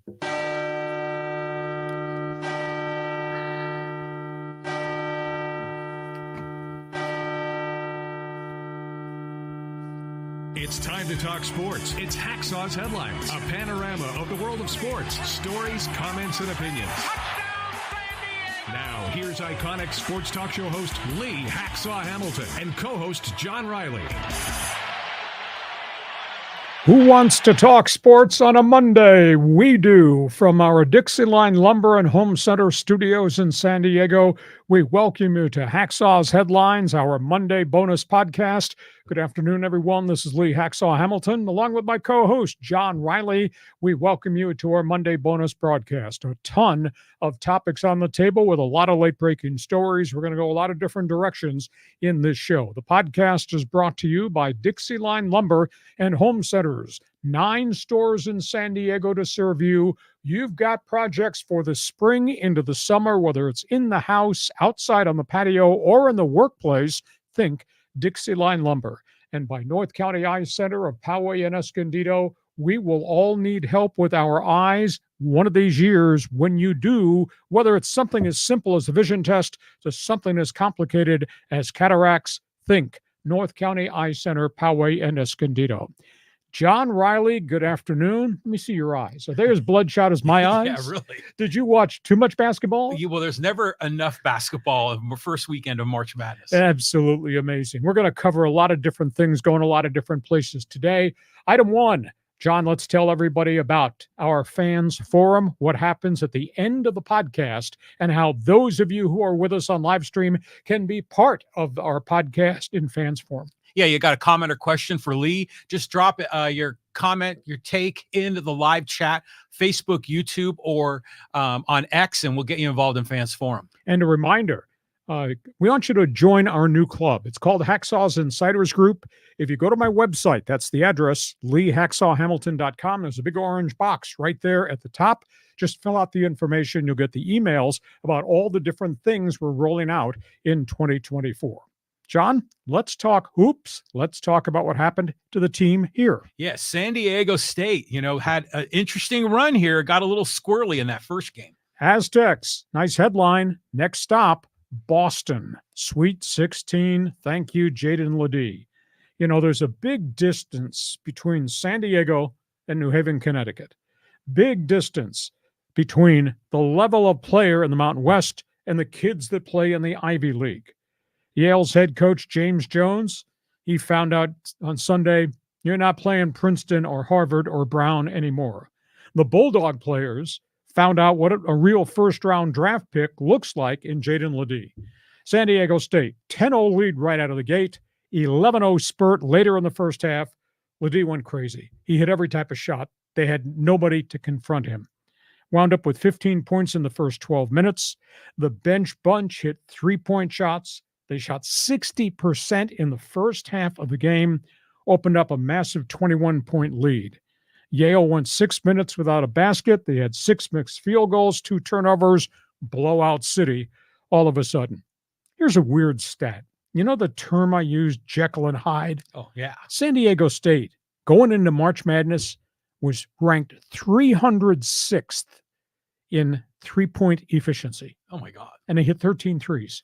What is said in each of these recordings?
It's time to talk sports. It's Hacksaw's Headlines, a panorama of the world of sports, stories, comments, and opinions. Now, here's iconic sports talk show host Lee Hacksaw Hamilton and co-host John Riley. Who wants to talk sports on a Monday? We do. From our DIXIELINE Lumber and Home Center studios in San Diego, we welcome you to Hacksaw's Headlines, our Monday bonus podcast. Good afternoon, everyone. This is Lee Hacksaw Hamilton, along with my co-host, John Riley. We welcome you to our Monday bonus broadcast. A ton of topics on the table with a lot of late-breaking stories. We're going to go a lot of different directions in this show. The podcast is brought to you by DIXIELINE Lumber and Home Centers. 9 stores in San Diego to serve you. You've got projects for the spring into the summer, whether it's in the house, outside on the patio, or in the workplace. Think DIXIELINE Lumber. And by North County Eye Center of Poway and Escondido, we will all need help with our eyes one of these years. When you do, whether it's something as simple as a vision test to something as complicated as cataracts, think North County Eye Center, Poway and Escondido. John Riley, good afternoon. Let me see your eyes. Are they as bloodshot as my eyes? Yeah, really. Did you watch too much basketball? Well, there's never enough basketball in the first weekend of March Madness. Absolutely amazing. We're going to cover a lot of different things, going a lot of different places today. Item 1, John, let's tell everybody about our fans forum, what happens at the end of the podcast, and how those of you who are with us on live stream can be part of our podcast in fans forum. Yeah, you got a comment or question for Lee? Just drop your comment, your take into the live chat, Facebook, YouTube, or on X, and we'll get you involved in Fans Forum. And a reminder, we want you to join our new club. It's called Hacksaw's Insiders Group. If you go to my website, that's the address, leehacksawhamilton.com. There's a big orange box right there at the top. Just fill out the information. You'll get the emails about all the different things we're rolling out in 2024. John, let's talk hoops. Let's talk about what happened to the team here. Yeah, San Diego State, had an interesting run here. Got a little squirrely in that first game. Aztecs, nice headline. Next stop, Boston. Sweet 16. Thank you, JAEDON LEDEE. There's a big distance between San Diego and New Haven, Connecticut. Big distance between the level of player in the Mountain West and the kids that play in the Ivy League. Yale's head coach, James Jones, he found out on Sunday, you're not playing Princeton or Harvard or Brown anymore. The Bulldog players found out what a real first-round draft pick looks like in JAEDON LEDEE. San Diego State, 10-0 lead right out of the gate, 11-0 spurt later in the first half. LEDEE went crazy. He hit every type of shot. They had nobody to confront him. Wound up with 15 points in the first 12 minutes. The bench bunch hit 3-point shots. They shot 60% in the first half of the game, opened up a massive 21-point lead. Yale went 6 minutes without a basket. They had 6 mixed field goals, 2 turnovers, blowout city all of a sudden. Here's a weird stat. You know the term I used, Jekyll and Hyde? Oh, yeah. San Diego State, going into March Madness, was ranked 306th in three-point efficiency. Oh, my God. And they hit 13 threes.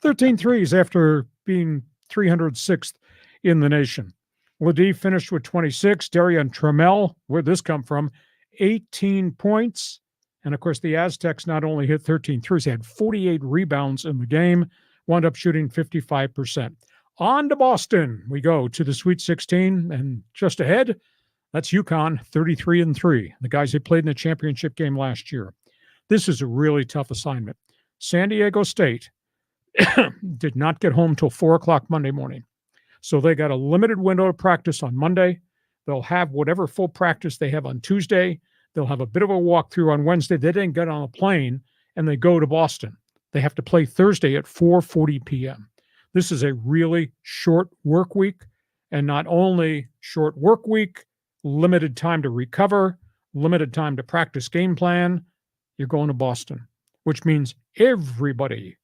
13 threes after being 306th in the nation. LEDEE finished with 26. Darian Trammell, where'd this come from? 18 points. And, of course, the Aztecs not only hit 13 threes, they had 48 rebounds in the game, wound up shooting 55%. On to Boston. We go to the Sweet 16, and just ahead, that's UConn, 33-3, the guys who played in the championship game last year. This is a really tough assignment. San Diego State did not get home till 4 o'clock Monday morning. So they got a limited window of practice on Monday. They'll have whatever full practice they have on Tuesday. They'll have a bit of a walkthrough on Wednesday. They didn't get on a plane, and they go to Boston. They have to play Thursday at 4:40 p.m. This is a really short work week, and not only short work week, limited time to recover, limited time to practice game plan. You're going to Boston, which means everybody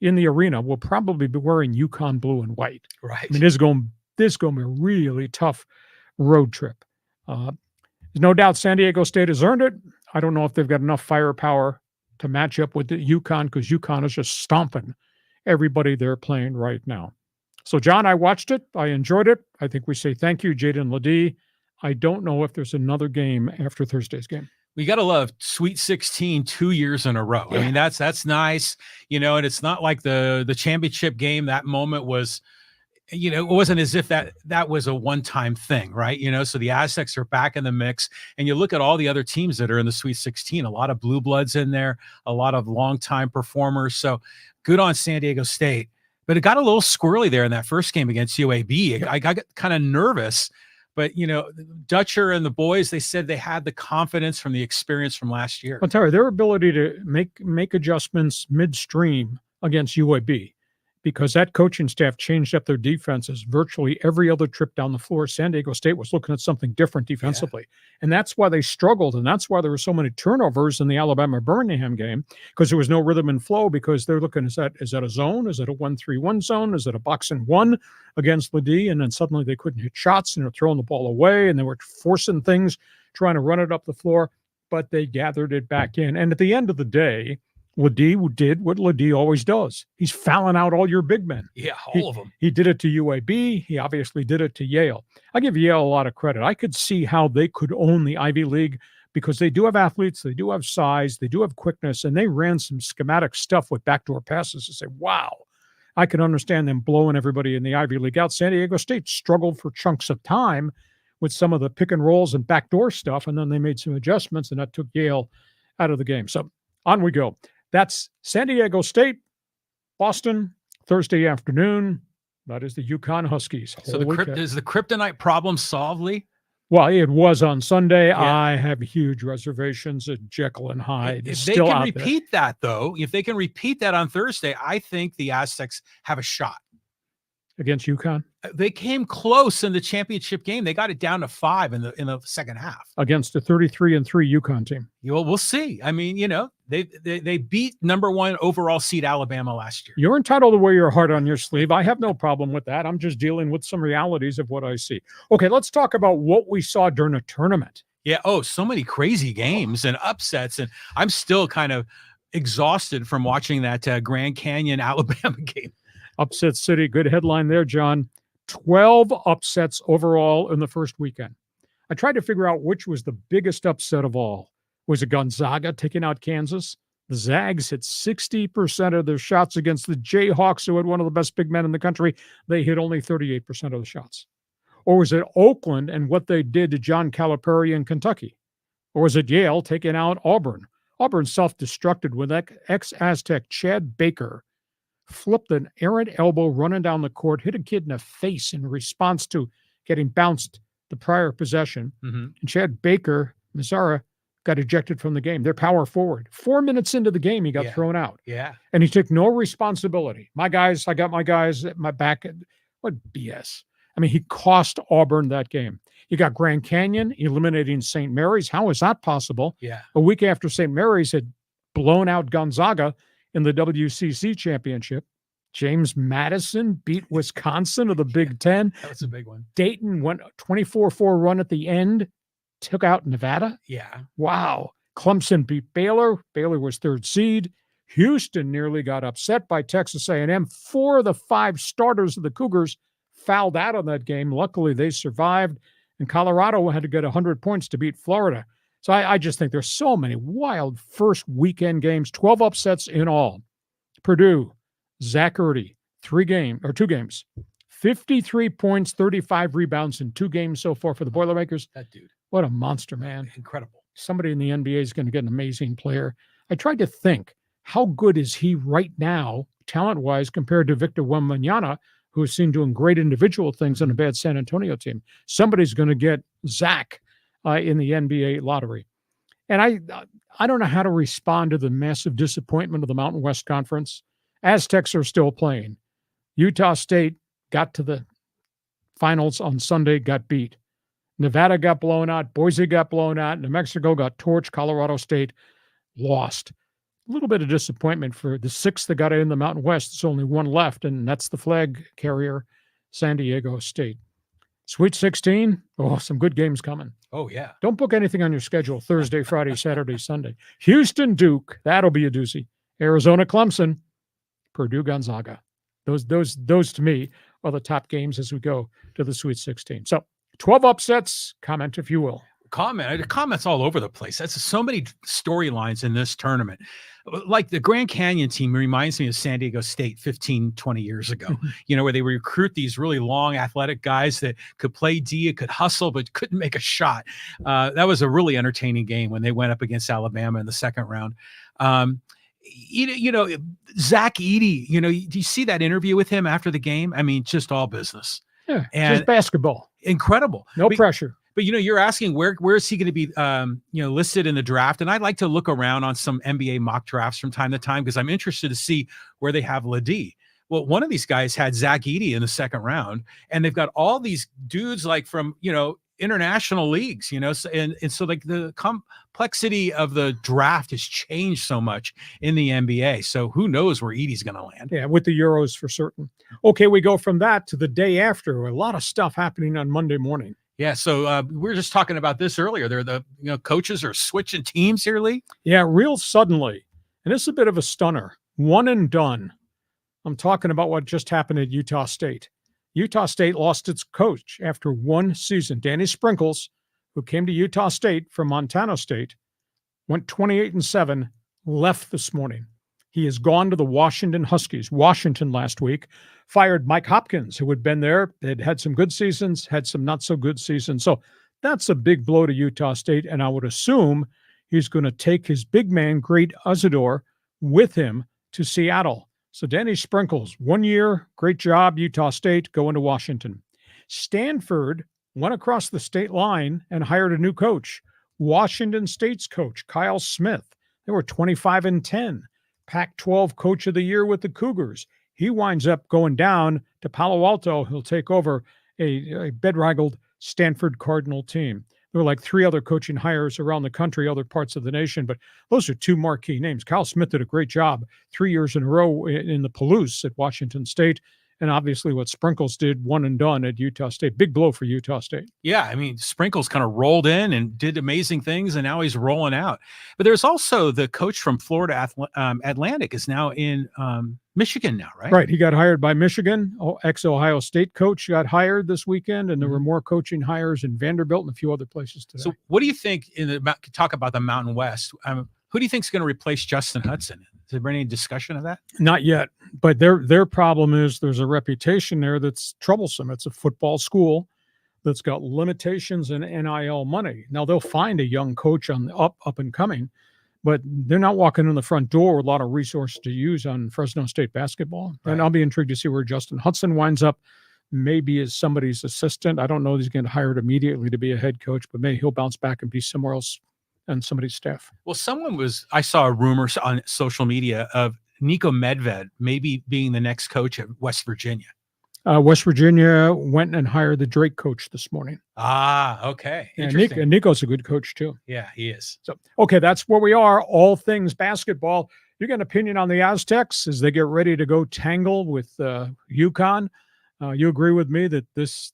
in the arena will probably be wearing UConn blue and white. Right. I mean, this is going to be a really tough road trip. There's no doubt San Diego State has earned it. I don't know if they've got enough firepower to match up with the UConn, because UConn is just stomping everybody they're playing right now. So, John, I watched it. I enjoyed it. I think we say thank you, JAEDON LEDEE. I don't know if there's another game after Thursday's game. We got to love Sweet 16 2 years in a row. Yeah. I mean, that's nice, you know, and it's not like the championship game. That moment was, you know, it wasn't as if that was a one-time thing, right? You know, so the Aztecs are back in the mix, and you look at all the other teams that are in the Sweet 16, a lot of blue bloods in there, a lot of longtime performers. So good on San Diego State. But it got a little squirrely there in that first game against UAB. I got kind of nervous, but, you know, Dutcher and the boys, they said they had the confidence from the experience from last year. I'll tell you, their ability to make adjustments midstream against UAB, because that coaching staff changed up their defenses virtually every other trip down the floor. San Diego State was looking at something different defensively. Yeah. And that's why they struggled. And that's why there were so many turnovers in the Alabama-Birmingham game, because there was no rhythm and flow, because they're looking, is that a zone? Is it a 1-3-1 zone? Is it a box and one against LEDEE? And then suddenly they couldn't hit shots, and they're throwing the ball away, and they were forcing things, trying to run it up the floor, but they gathered it back in. And at the end of the day, LEDEE did what LEDEE always does. He's fouling out all your big men. Yeah, all of them. He did it to UAB. He obviously did it to Yale. I give Yale a lot of credit. I could see how they could own the Ivy League, because they do have athletes, they do have size, they do have quickness, and they ran some schematic stuff with backdoor passes to say, wow, I can understand them blowing everybody in the Ivy League out. San Diego State struggled for chunks of time with some of the pick and rolls and backdoor stuff, and then they made some adjustments, and that took Yale out of the game. So on we go. That's San Diego State, Boston, Thursday afternoon. That is the UConn Huskies. So is the kryptonite problem solved, Lee? Well, it was on Sunday. Yeah. I have huge reservations at Jekyll and Hyde. If they can repeat that, though, if they can repeat that on Thursday, I think the Aztecs have a shot. Against UConn? They came close in the championship game. They got it down to 5 in the second half. Against a 33-3 UConn team. Well, we'll see. I mean, you know, they beat #1 overall seed Alabama last year. You're entitled to wear your heart on your sleeve. I have no problem with that. I'm just dealing with some realities of what I see. Okay, let's talk about what we saw during a tournament. Yeah, so many crazy games and upsets, and I'm still kind of exhausted from watching that Grand Canyon Alabama game. Upset City, good headline there, John. 12 upsets overall in the first weekend. I tried to figure out which was the biggest upset of all. Was it Gonzaga taking out Kansas? The Zags hit 60% of their shots against the Jayhawks, who had one of the best big men in the country. They hit only 38% of the shots. Or was it Oakland and what they did to John Calipari in Kentucky? Or was it Yale taking out Auburn? Auburn self-destructed when ex-Aztec Chad Baker flipped an errant elbow running down the court, hit a kid in the face in response to getting bounced the prior possession. Mm-hmm. And Chad Baker, Mazzara, got ejected from the game. Their power forward. 4 minutes into the game, he got thrown out. Yeah. And he took no responsibility. My guys, I got my guys at my back. What BS. I mean, he cost Auburn that game. You got Grand Canyon eliminating St. Mary's. How is that possible? Yeah. A week after St. Mary's had blown out Gonzaga in the WCC championship. James Madison beat Wisconsin of the Big Ten. That was a big one. Dayton went a 24-4 run at the end, took out Nevada. Yeah. Wow. Clemson beat Baylor. Baylor was 3rd seed. Houston nearly got upset by Texas A&M. 4 of the 5 starters of the Cougars fouled out on that game. Luckily, they survived. And Colorado had to get 100 points to beat Florida. So I just think there's so many wild first weekend games, 12 upsets in all. Purdue, Zach Ertey, 2 games, 53 points, 35 rebounds in 2 games so far for the Boilermakers. That dude. What a monster, man. Incredible. Somebody in the NBA is going to get an amazing player. I tried to think, how good is he right now, talent-wise, compared to Victor Wembanyama, who is seen doing great individual things on a bad San Antonio team? Somebody's going to get Zach in the NBA lottery. And I don't know how to respond to the massive disappointment of the Mountain West Conference. Aztecs are still playing. Utah State got to the finals on Sunday, got beat. Nevada got blown out. Boise got blown out. New Mexico got torched. Colorado State lost. A little bit of disappointment for the 6th that got in the Mountain West. There's only one left, and that's the flag carrier, San Diego State. Sweet 16. Oh, some good games coming. Oh, yeah. Don't book anything on your schedule Thursday, Friday, Saturday, Sunday. Houston, Duke. That'll be a doozy. Arizona, Clemson. Purdue, Gonzaga. Those to me are the top games as we go to the Sweet 16. So 12 upsets. Comment if you will. Comments all over the place. That's so many storylines in this tournament. Like the Grand Canyon team reminds me of San Diego State 15, 20 years ago, where they recruit these really long athletic guys that could play D, could hustle, but couldn't make a shot. That was a really entertaining game when they went up against Alabama in the second round. Zach Edey, do you see that interview with him after the game? I mean, just all business. Yeah, and just basketball. Incredible. No pressure. But you're asking where is he going to be listed in the draft, and I'd like to look around on some NBA mock drafts from time to time because I'm interested to see where they have LEDEE. Well, one of these guys had Zach Edey in the second round, and they've got all these dudes like from international leagues, and so like the complexity of the draft has changed so much in the NBA. So who knows where Edey's going to land? Yeah, with the Euros for certain. Okay, we go from that to the day after. A lot of stuff happening on Monday morning. Yeah, so we were just talking about this earlier. They're the coaches are switching teams here, Lee. Yeah, real suddenly, and this is a bit of a stunner. One and done. I'm talking about what just happened at Utah State. Utah State lost its coach after one season. Danny Sprinkles, who came to Utah State from Montana State, went 28-7, left this morning. He has gone to the Washington Huskies. Washington last week fired Mike Hopkins, who had been there. They'd had some good seasons, had some not so good seasons. So that's a big blow to Utah State. And I would assume he's going to take his big man, Great Usador, with him to Seattle. So Danny Sprinkles, 1 year, great job, Utah State, going to Washington. Stanford went across the state line and hired a new coach, Washington State's coach, Kyle Smith. They were 25-10. Pac-12 Coach of the Year with the Cougars. He winds up going down to Palo Alto. He'll take over a bedraggled Stanford Cardinal team. There were like 3 other coaching hires around the country, other parts of the nation, but those are 2 marquee names. Kyle Smith did a great job 3 years in a row in the Palouse at Washington State. And obviously what Sprinkles did, one and done at Utah State. Big blow for Utah State. Yeah, I mean, Sprinkles kind of rolled in and did amazing things, and now he's rolling out. But there's also the coach from Florida Atlantic is now in Michigan now, right? Right. He got hired by Michigan. Ex-Ohio State coach got hired this weekend, and there were more coaching hires in Vanderbilt and a few other places today. So what do you think, talk about the Mountain West, who do you think is going to replace Justin Hudson? Is there any discussion of that? Not yet, but their problem is there's a reputation there that's troublesome. It's a football school that's got limitations in NIL money. Now they'll find a young coach on the up and coming, but they're not walking in the front door with a lot of resources to use on Fresno State basketball. Right. And I'll be intrigued to see where Justin Hudson winds up. Maybe as somebody's assistant. I don't know if he's going to hire immediately to be a head coach, but maybe he'll bounce back and be somewhere else on somebody's staff. Well, I saw a rumor on social media of Nico Medved maybe being the next coach at West Virginia. West Virginia went and hired the Drake coach this morning. Ah, okay. Interesting. And Nico's a good coach too. Yeah, he is. So, okay, that's where we are. All things basketball. You got an opinion on the Aztecs as they get ready to go tangle with UConn? You agree with me that this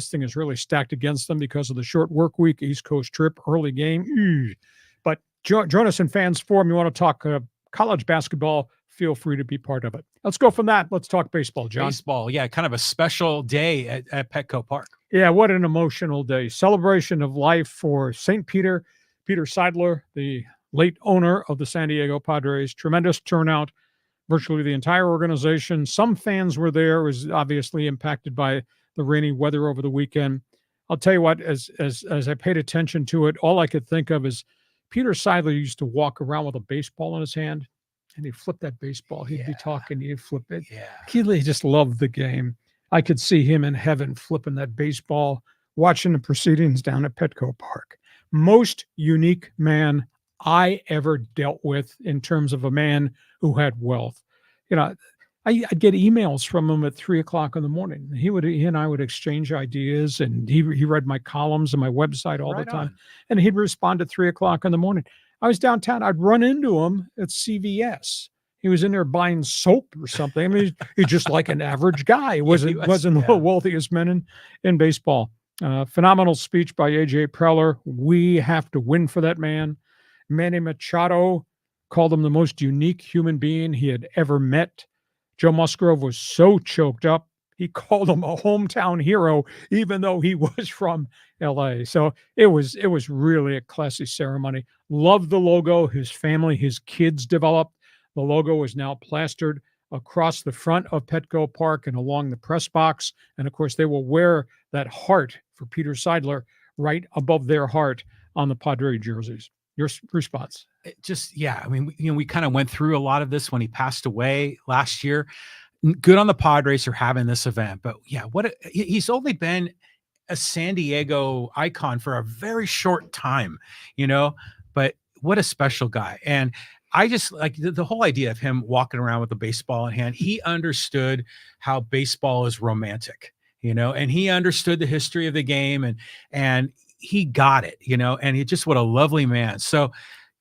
thing is really stacked against them because of the short work week, East Coast trip, early game. But join us in Fans Forum. You want to talk college basketball, feel free to be part of it. Let's go from that. Let's talk baseball, John. Baseball, yeah, kind of a special day at Petco Park. Yeah, what an emotional day. Celebration of life for St. Peter Seidler, the late owner of the San Diego Padres. Tremendous turnout. Virtually the entire organization. Some fans were there. It was obviously impacted by the rainy weather over the weekend. I'll tell you what, as I paid attention to it, all I could think of is Peter Seidler used to walk around with a baseball in his hand, and he'd flip that baseball. He'd be talking, he'd flip it. Yeah. He just loved the game. I could see him in heaven flipping that baseball, watching the proceedings down at Petco Park. Most unique man I ever dealt with in terms of a man who had wealth. I'd get emails from him at 3:00 in the morning. He and I would exchange ideas, and he read my columns and my website all the time. And he'd respond at 3:00 in the morning. I was downtown. I'd run into him at CVS. He was in there buying soap or something. I mean, he's just like an average guy. He wasn't the wealthiest man in baseball. Phenomenal speech by A.J. Preller. We have to win for that man. Manny Machado called him the most unique human being he had ever met. Joe Musgrove was so choked up, he called him a hometown hero, even though he was from L.A. So it was really a classy ceremony. Loved the logo his family, his kids developed. The logo is now plastered across the front of Petco Park and along the press box. And of course, they will wear that heart for Peter Seidler right above their heart on the Padre jerseys. Your response? Yeah. I mean, we kind of went through a lot of this when he passed away last year. Good on the Padres for having this event, but yeah, he's only been a San Diego icon for a very short time, but what a special guy. And I just like the whole idea of him walking around with a baseball in hand. He understood how baseball is romantic, and he understood the history of the game, and he got it, and he just, what a lovely man. So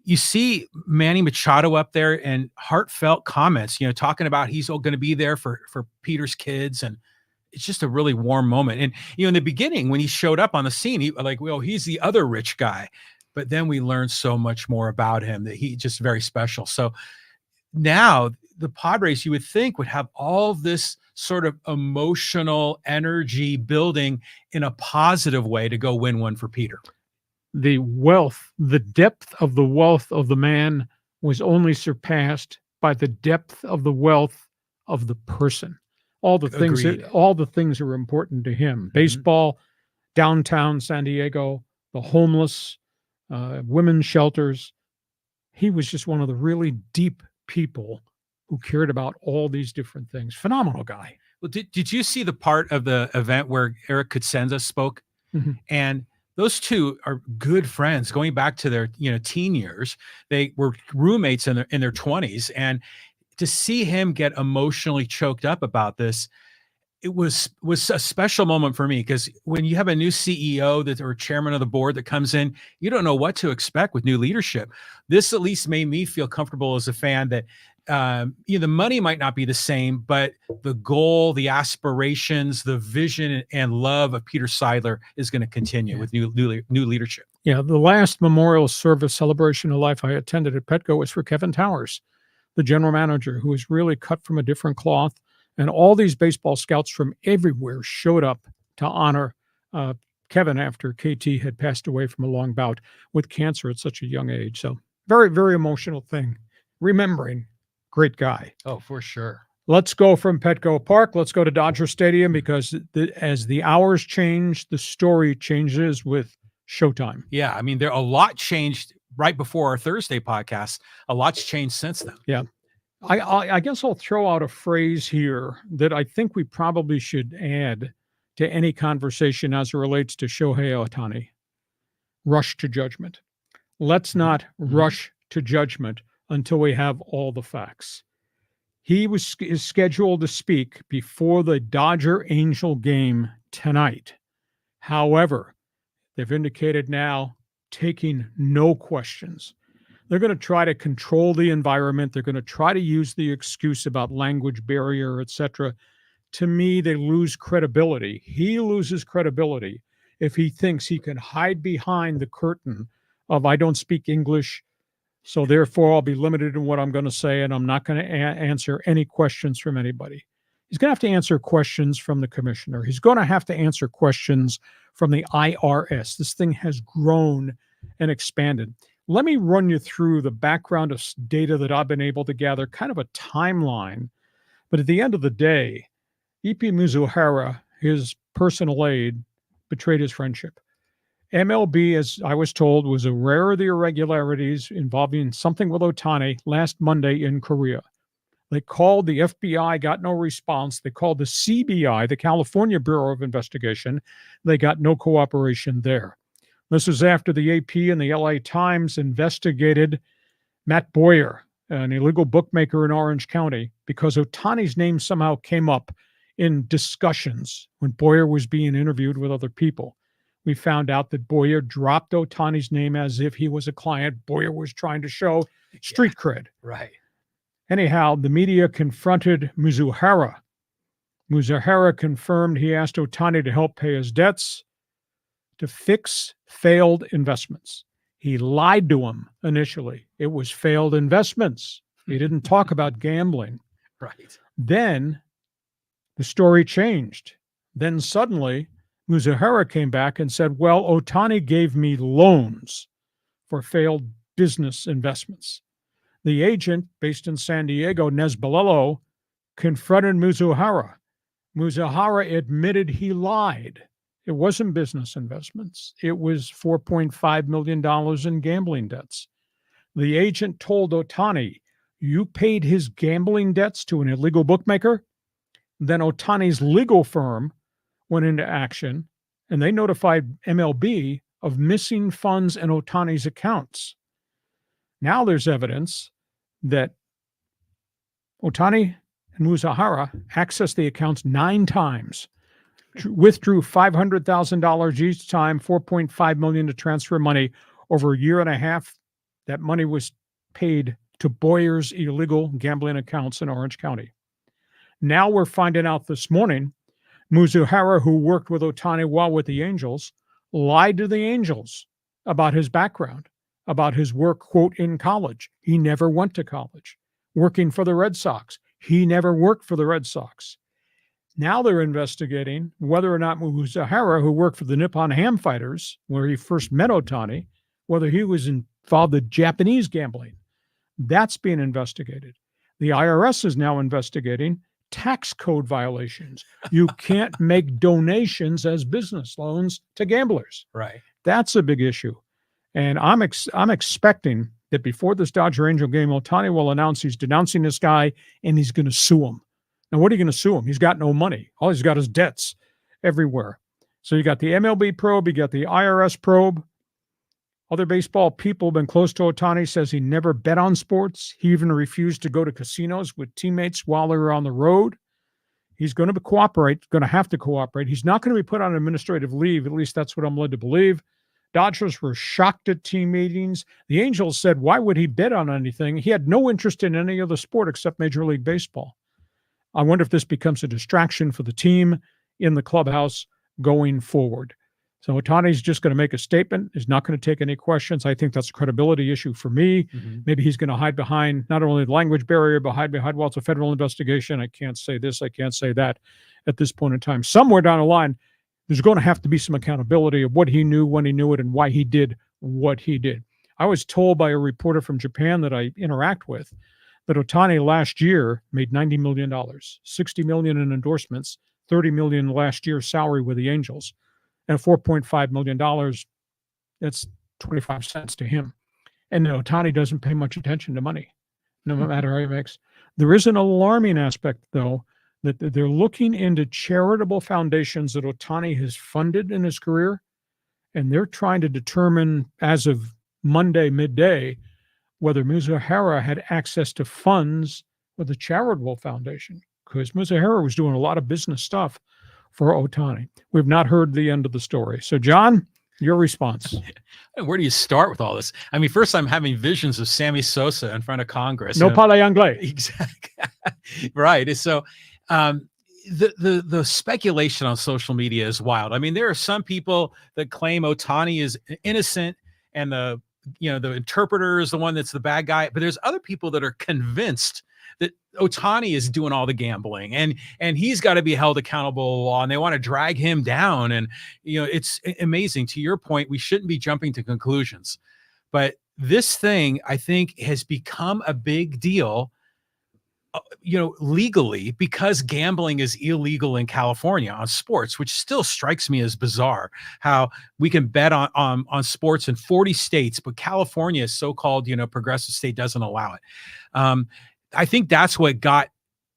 you see Manny Machado up there and heartfelt comments, talking about he's going to be there for Peter's kids. And it's just a really warm moment. And, in the beginning, when he showed up on the scene, he's the other rich guy. But then we learned so much more about him, that he's just very special. So now the Padres, you would think, would have all this sort of emotional energy building in a positive way to go win one for Peter. The wealth, the depth of the wealth of the man was only surpassed by the depth of the wealth of the person. All the things are important to him. Baseball, downtown San Diego, the homeless, women's shelters. He was just one of the really deep people who cared about all these different things. Phenomenal guy. Well, did you see the part of the event where Eric Kutsenza spoke? Mm-hmm. And those two are good friends going back to their, teen years. They were roommates in their 20s. And to see him get emotionally choked up about this, it was a special moment for me, because when you have a new CEO or chairman of the board that comes in, you don't know what to expect with new leadership. This at least made me feel comfortable as a fan that the money might not be the same, but the goal, the aspirations, the vision and love of Peter Seidler is going to continue with new leadership. Yeah, the last memorial service celebration of life I attended at Petco was for Kevin Towers, the general manager, who was really cut from a different cloth. And all these baseball scouts from everywhere showed up to honor Kevin after KT had passed away from a long bout with cancer at such a young age. So very, very emotional thing. Remembering, great guy. Oh, for sure. Let's go from Petco Park. Let's go to Dodger Stadium, because as the hours change, the story changes with Showtime. Yeah, I mean, a lot changed right before our Thursday podcast. A lot's changed since then. Yeah. I guess I'll throw out a phrase here that I think we probably should add to any conversation as it relates to Shohei Ohtani. Rush to judgment. Let's not rush to judgment until we have all the facts. He is scheduled to speak before the Dodger-Angel game tonight. However, they've indicated now taking no questions. They're going to try to control the environment. They're going to try to use the excuse about language barrier, etc. To me, they lose credibility. He loses credibility if he thinks he can hide behind the curtain of, I don't speak English, so therefore I'll be limited in what I'm going to say, and I'm not going to answer any questions from anybody. He's going to have to answer questions from the commissioner. He's going to have to answer questions from the IRS. This thing has grown and expanded. Let me run you through the background of data that I've been able to gather, kind of a timeline. But at the end of the day, Ipi Mizuhara, his personal aide, betrayed his friendship. MLB, as I was told, was aware of the irregularities involving something with Ohtani last Monday in Korea. They called the FBI, got no response. They called the CBI, the California Bureau of Investigation. They got no cooperation there. This was after the AP and the LA Times investigated Matt Boyer, an illegal bookmaker in Orange County, because Ohtani's name somehow came up in discussions when Boyer was being interviewed with other people. We found out that Boyer dropped Ohtani's name as if he was a client. Boyer was trying to show street cred. Right. Anyhow, the media confronted Mizuhara. Mizuhara confirmed he asked Ohtani to help pay his debts. to fix failed investments. He lied to him initially. It was failed investments. He didn't talk about gambling. Right. Then the story changed. Then suddenly, Muzahara came back and said, well, Ohtani gave me loans for failed business investments. The agent based in San Diego, Nesbalello, confronted Muzahara. Muzahara admitted he lied. It wasn't business investments. It was $4.5 million in gambling debts. The agent told Ohtani, you paid his gambling debts to an illegal bookmaker? Then Ohtani's legal firm went into action, and they notified MLB of missing funds in Ohtani's accounts. Now there's evidence that Ohtani and Muzahara accessed the accounts 9 times, withdrew $500,000 each time, $4.5 million to transfer money over a year and a half. That money was paid to Boyer's illegal gambling accounts in Orange County. Now we're finding out this morning, Muzahara, who worked with Ohtani while with the Angels, lied to the Angels about his background, about his work, quote, in college. He never went to college. Working for the Red Sox. He never worked for the Red Sox. Now they're investigating whether or not Muzahara, who worked for the Nippon Ham Fighters, where he first met Ohtani, whether he was involved in Japanese gambling. That's being investigated. The IRS is now investigating tax code violations. You can't make donations as business loans to gamblers. Right. That's a big issue. And I'm expecting that before this Dodger-Angel game, Ohtani will announce he's denouncing this guy and he's going to sue him. Now, what are you going to sue him? He's got no money. All he's got is debts everywhere. So you got the MLB probe, you got the IRS probe. Other baseball people have been close to Ohtani, says he never bet on sports. He even refused to go to casinos with teammates while they were on the road. He's going to cooperate, going to have to cooperate. He's not going to be put on administrative leave. At least that's what I'm led to believe. Dodgers were shocked at team meetings. The Angels said, why would he bet on anything? He had no interest in any other sport except Major League Baseball. I wonder if this becomes a distraction for the team in the clubhouse going forward. So Ohtani's just going to make a statement. He's not going to take any questions. I think that's a credibility issue for me. Mm-hmm. Maybe he's going to hide behind not only the language barrier, but hide behind, well, it's a federal investigation. I can't say this. I can't say that at this point in time. Somewhere down the line, there's going to have to be some accountability of what he knew, when he knew it, and why he did what he did. I was told by a reporter from Japan that I interact with that Ohtani last year made $90 million, $60 million in endorsements, $30 million last year's salary with the Angels. And $4.5 million, that's 25 cents to him. And Ohtani doesn't pay much attention to money, no matter how he makes. There is an alarming aspect, though, that they're looking into charitable foundations that Ohtani has funded in his career, and they're trying to determine, as of Monday midday, whether Muzahara had access to funds with a charitable foundation, because Muzahara was doing a lot of business stuff for Ohtani. We've not heard the end of the story. So, John, your response. Where do you start with all this? I mean, first I'm having visions of Sammy Sosa in front of Congress. No parle anglais. Exactly. Right. So the speculation on social media is wild. I mean, there are some people that claim Ohtani is innocent and the interpreter is the one that's the bad guy. But there's other people that are convinced that Ohtani is doing all the gambling and he's got to be held accountable to the law, and they want to drag him down. And, it's amazing. To your point, we shouldn't be jumping to conclusions, but this thing, I think, has become a big deal, legally, because gambling is illegal in California on sports, which still strikes me as bizarre, how we can bet on sports in 40 states, but California's so-called, progressive state doesn't allow it. I think that's what got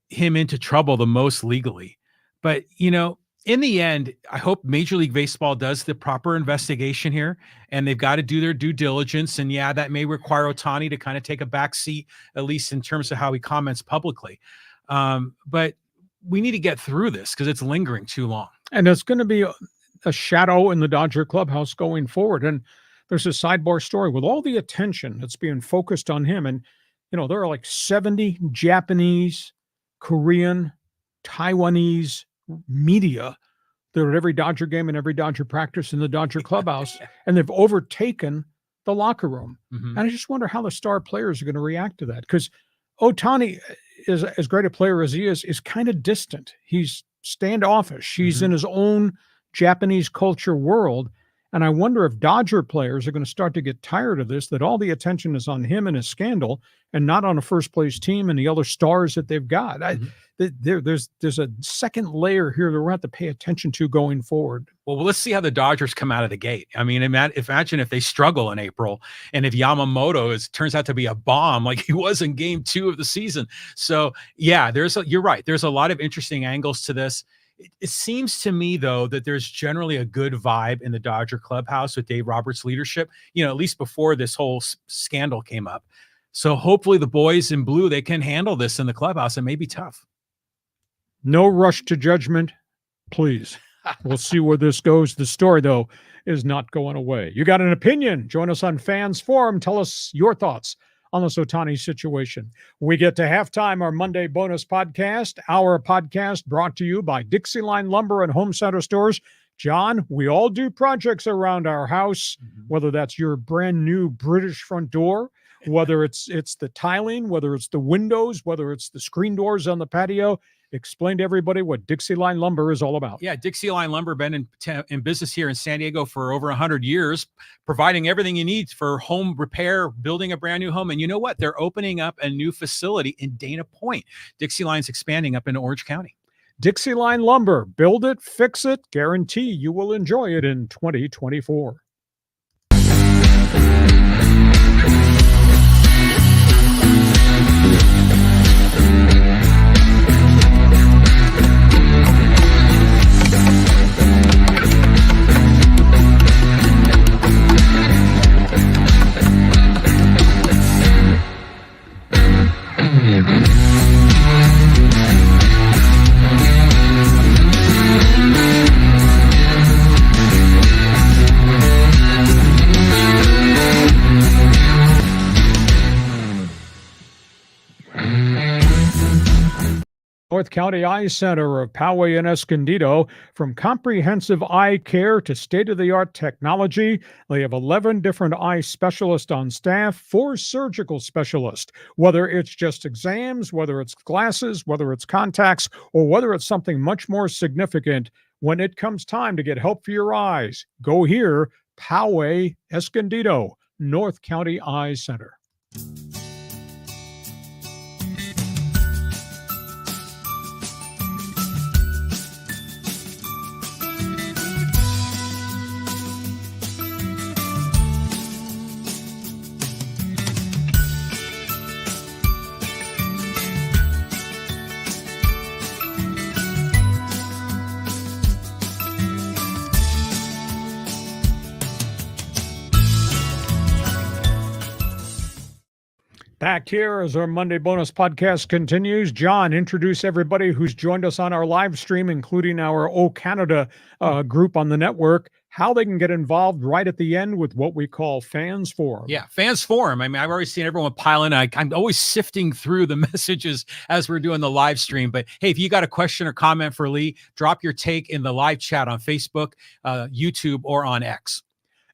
him into trouble the most legally. But, in the end, I hope Major League Baseball does the proper investigation here, and they've got to do their due diligence. And yeah, that may require Ohtani to kind of take a back seat, at least in terms of how he comments publicly. But we need to get through this because it's lingering too long. And it's going to be a shadow in the Dodger clubhouse going forward. And there's a sidebar story with all the attention that's being focused on him. And there are like 70 Japanese, Korean, Taiwanese media They're at every Dodger game and every Dodger practice in the Dodger clubhouse, and they've overtaken the locker room. Mhm. And I just wonder how the star players are going to react to that, because Ohtani, is as great a player as he is kind of distant. He's standoffish. He's in his own Japanese culture world. And I wonder if Dodger players are going to start to get tired of this, that all the attention is on him and his scandal and not on a first place team and the other stars that they've got. There's a second layer here that we're going to have to pay attention to going forward. Well, let's see how the Dodgers come out of the gate. I mean, imagine if they struggle in April and if Yamamoto turns out to be a bomb like he was in game 2 of the season. So yeah, you're right. There's a lot of interesting angles to this. It seems to me, though, that there's generally a good vibe in the Dodger clubhouse with Dave Roberts' leadership, at least before this whole scandal came up. So hopefully the boys in blue, they can handle this in the clubhouse. It may be tough. No rush to judgment, please. We'll see where this goes. The story, though, is not going away. You got an opinion? Join us on Fans Forum. Tell us your thoughts on this Ohtani situation. We get to halftime, our Monday bonus podcast, our podcast brought to you by DIXIELINE Lumber and Home Center Stores. John, we all do projects around our house, whether that's your brand new British front door, whether it's the tiling, whether it's the windows, whether it's the screen doors on the patio. Explain to everybody what DIXIELINE Lumber is all about. Yeah, DIXIELINE Lumber been in business here in San Diego for over 100 years, providing everything you need for home repair, building a brand new home. And you know what? They're opening up a new facility in Dana Point. DIXIELINE's expanding up in Orange County. DIXIELINE Lumber. Build it, fix it, guarantee you will enjoy it in 2024. North County Eye Center of Poway and Escondido. From comprehensive eye care to state-of-the-art technology, they have 11 different eye specialists on staff, 4 surgical specialists. Whether it's just exams, whether it's glasses, whether it's contacts, or whether it's something much more significant, when it comes time to get help for your eyes, go here, Poway, Escondido, North County Eye Center. Back here as our Monday bonus podcast continues. John, introduce everybody who's joined us on our live stream, including our O Canada group on the network, how they can get involved right at the end with what we call Fans Forum. Yeah, Fans Forum. I mean, I've already seen everyone piling. I'm always sifting through the messages as we're doing the live stream. But hey, if you got a question or comment for Lee, drop your take in the live chat on Facebook, YouTube, or on X.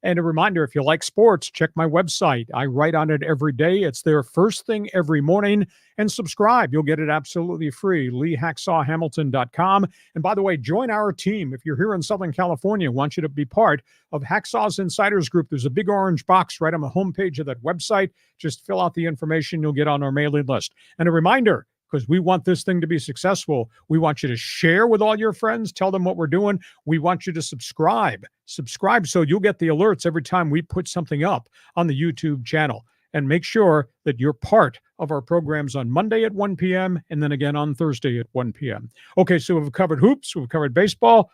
And a reminder, if you like sports, check my website. I write on it every day. It's there first thing every morning. And subscribe. You'll get it absolutely free. LeeHacksawHamilton.com. And by the way, join our team. If you're here in Southern California, I want you to be part of Hacksaw's Insiders Group. There's a big orange box right on the homepage of that website. Just fill out the information. You'll get on our mailing list. And a reminder, because we want this thing to be successful, we want you to share with all your friends, tell them what we're doing. We want you to subscribe so you'll get the alerts every time we put something up on the YouTube channel. And make sure that you're part of our programs on Monday at 1 p.m. and then again on Thursday at 1 p.m. Okay, so we've covered hoops, we've covered baseball.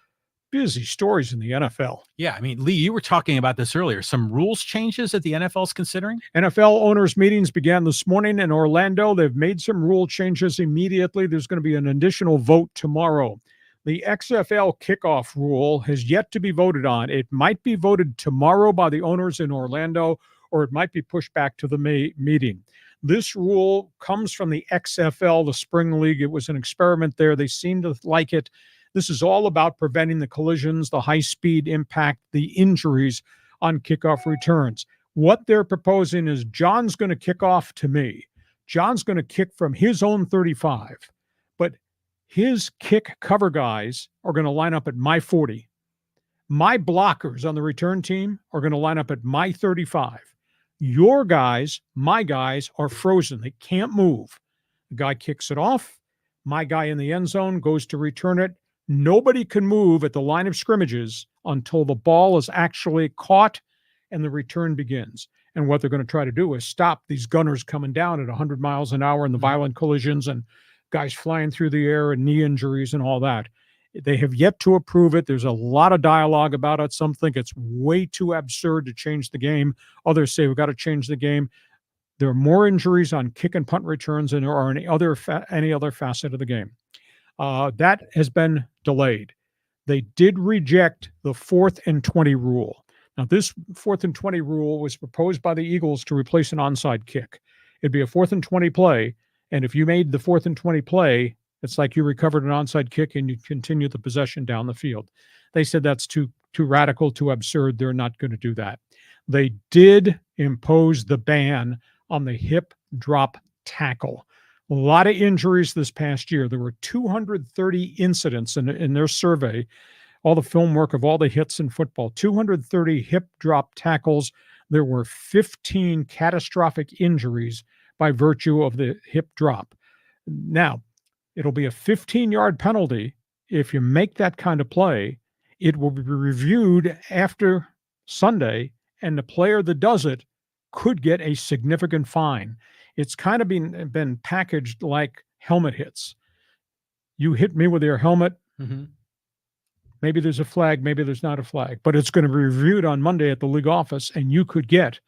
Busy stories in the NFL. Yeah, I mean, Lee, you were talking about this earlier. Some rules changes that the NFL is considering? NFL owners' meetings began this morning in Orlando. They've made some rule changes immediately. There's going to be an additional vote tomorrow. The XFL kickoff rule has yet to be voted on. It might be voted tomorrow by the owners in Orlando, or it might be pushed back to the May meeting. This rule comes from the XFL, the Spring League. It was an experiment there. They seem to like it. This is all about preventing the collisions, the high-speed impact, the injuries on kickoff returns. What they're proposing is John's going to kick off to me. John's going to kick from his own 35, but his kick cover guys are going to line up at my 40. My blockers on the return team are going to line up at my 35. Your guys, my guys, are frozen. They can't move. The guy kicks it off. My guy in the end zone goes to return it. Nobody can move at the line of scrimmages until the ball is actually caught and the return begins. And what they're going to try to do is stop these gunners coming down at 100 miles an hour and the violent collisions and guys flying through the air and knee injuries and all that. They have yet to approve it. There's a lot of dialogue about it. Some think it's way too absurd to change the game. Others say we've got to change the game. There are more injuries on kick and punt returns than there are any other facet of the game. That has been delayed. They did reject the 4th and 20 rule. Now, this 4th and 20 rule was proposed by the Eagles to replace an onside kick. It'd be a 4th and 20 play, and if you made the 4th and 20 play, it's like you recovered an onside kick and you continue the possession down the field. They said that's too radical, too absurd. They're not going to do that. They did impose the ban on the hip drop tackle. A lot of injuries this past year. There were 230 incidents in their survey, all the film work of all the hits in football, 230 hip drop tackles. There were 15 catastrophic injuries by virtue of the hip drop. Now, it'll be a 15-yard penalty if you make that kind of play. It will be reviewed after Sunday, and the player that does it could get a significant fine. It's kind of been packaged like helmet hits. You hit me with your helmet, maybe there's a flag, maybe there's not a flag, but it's going to be reviewed on Monday at the league office, and you could get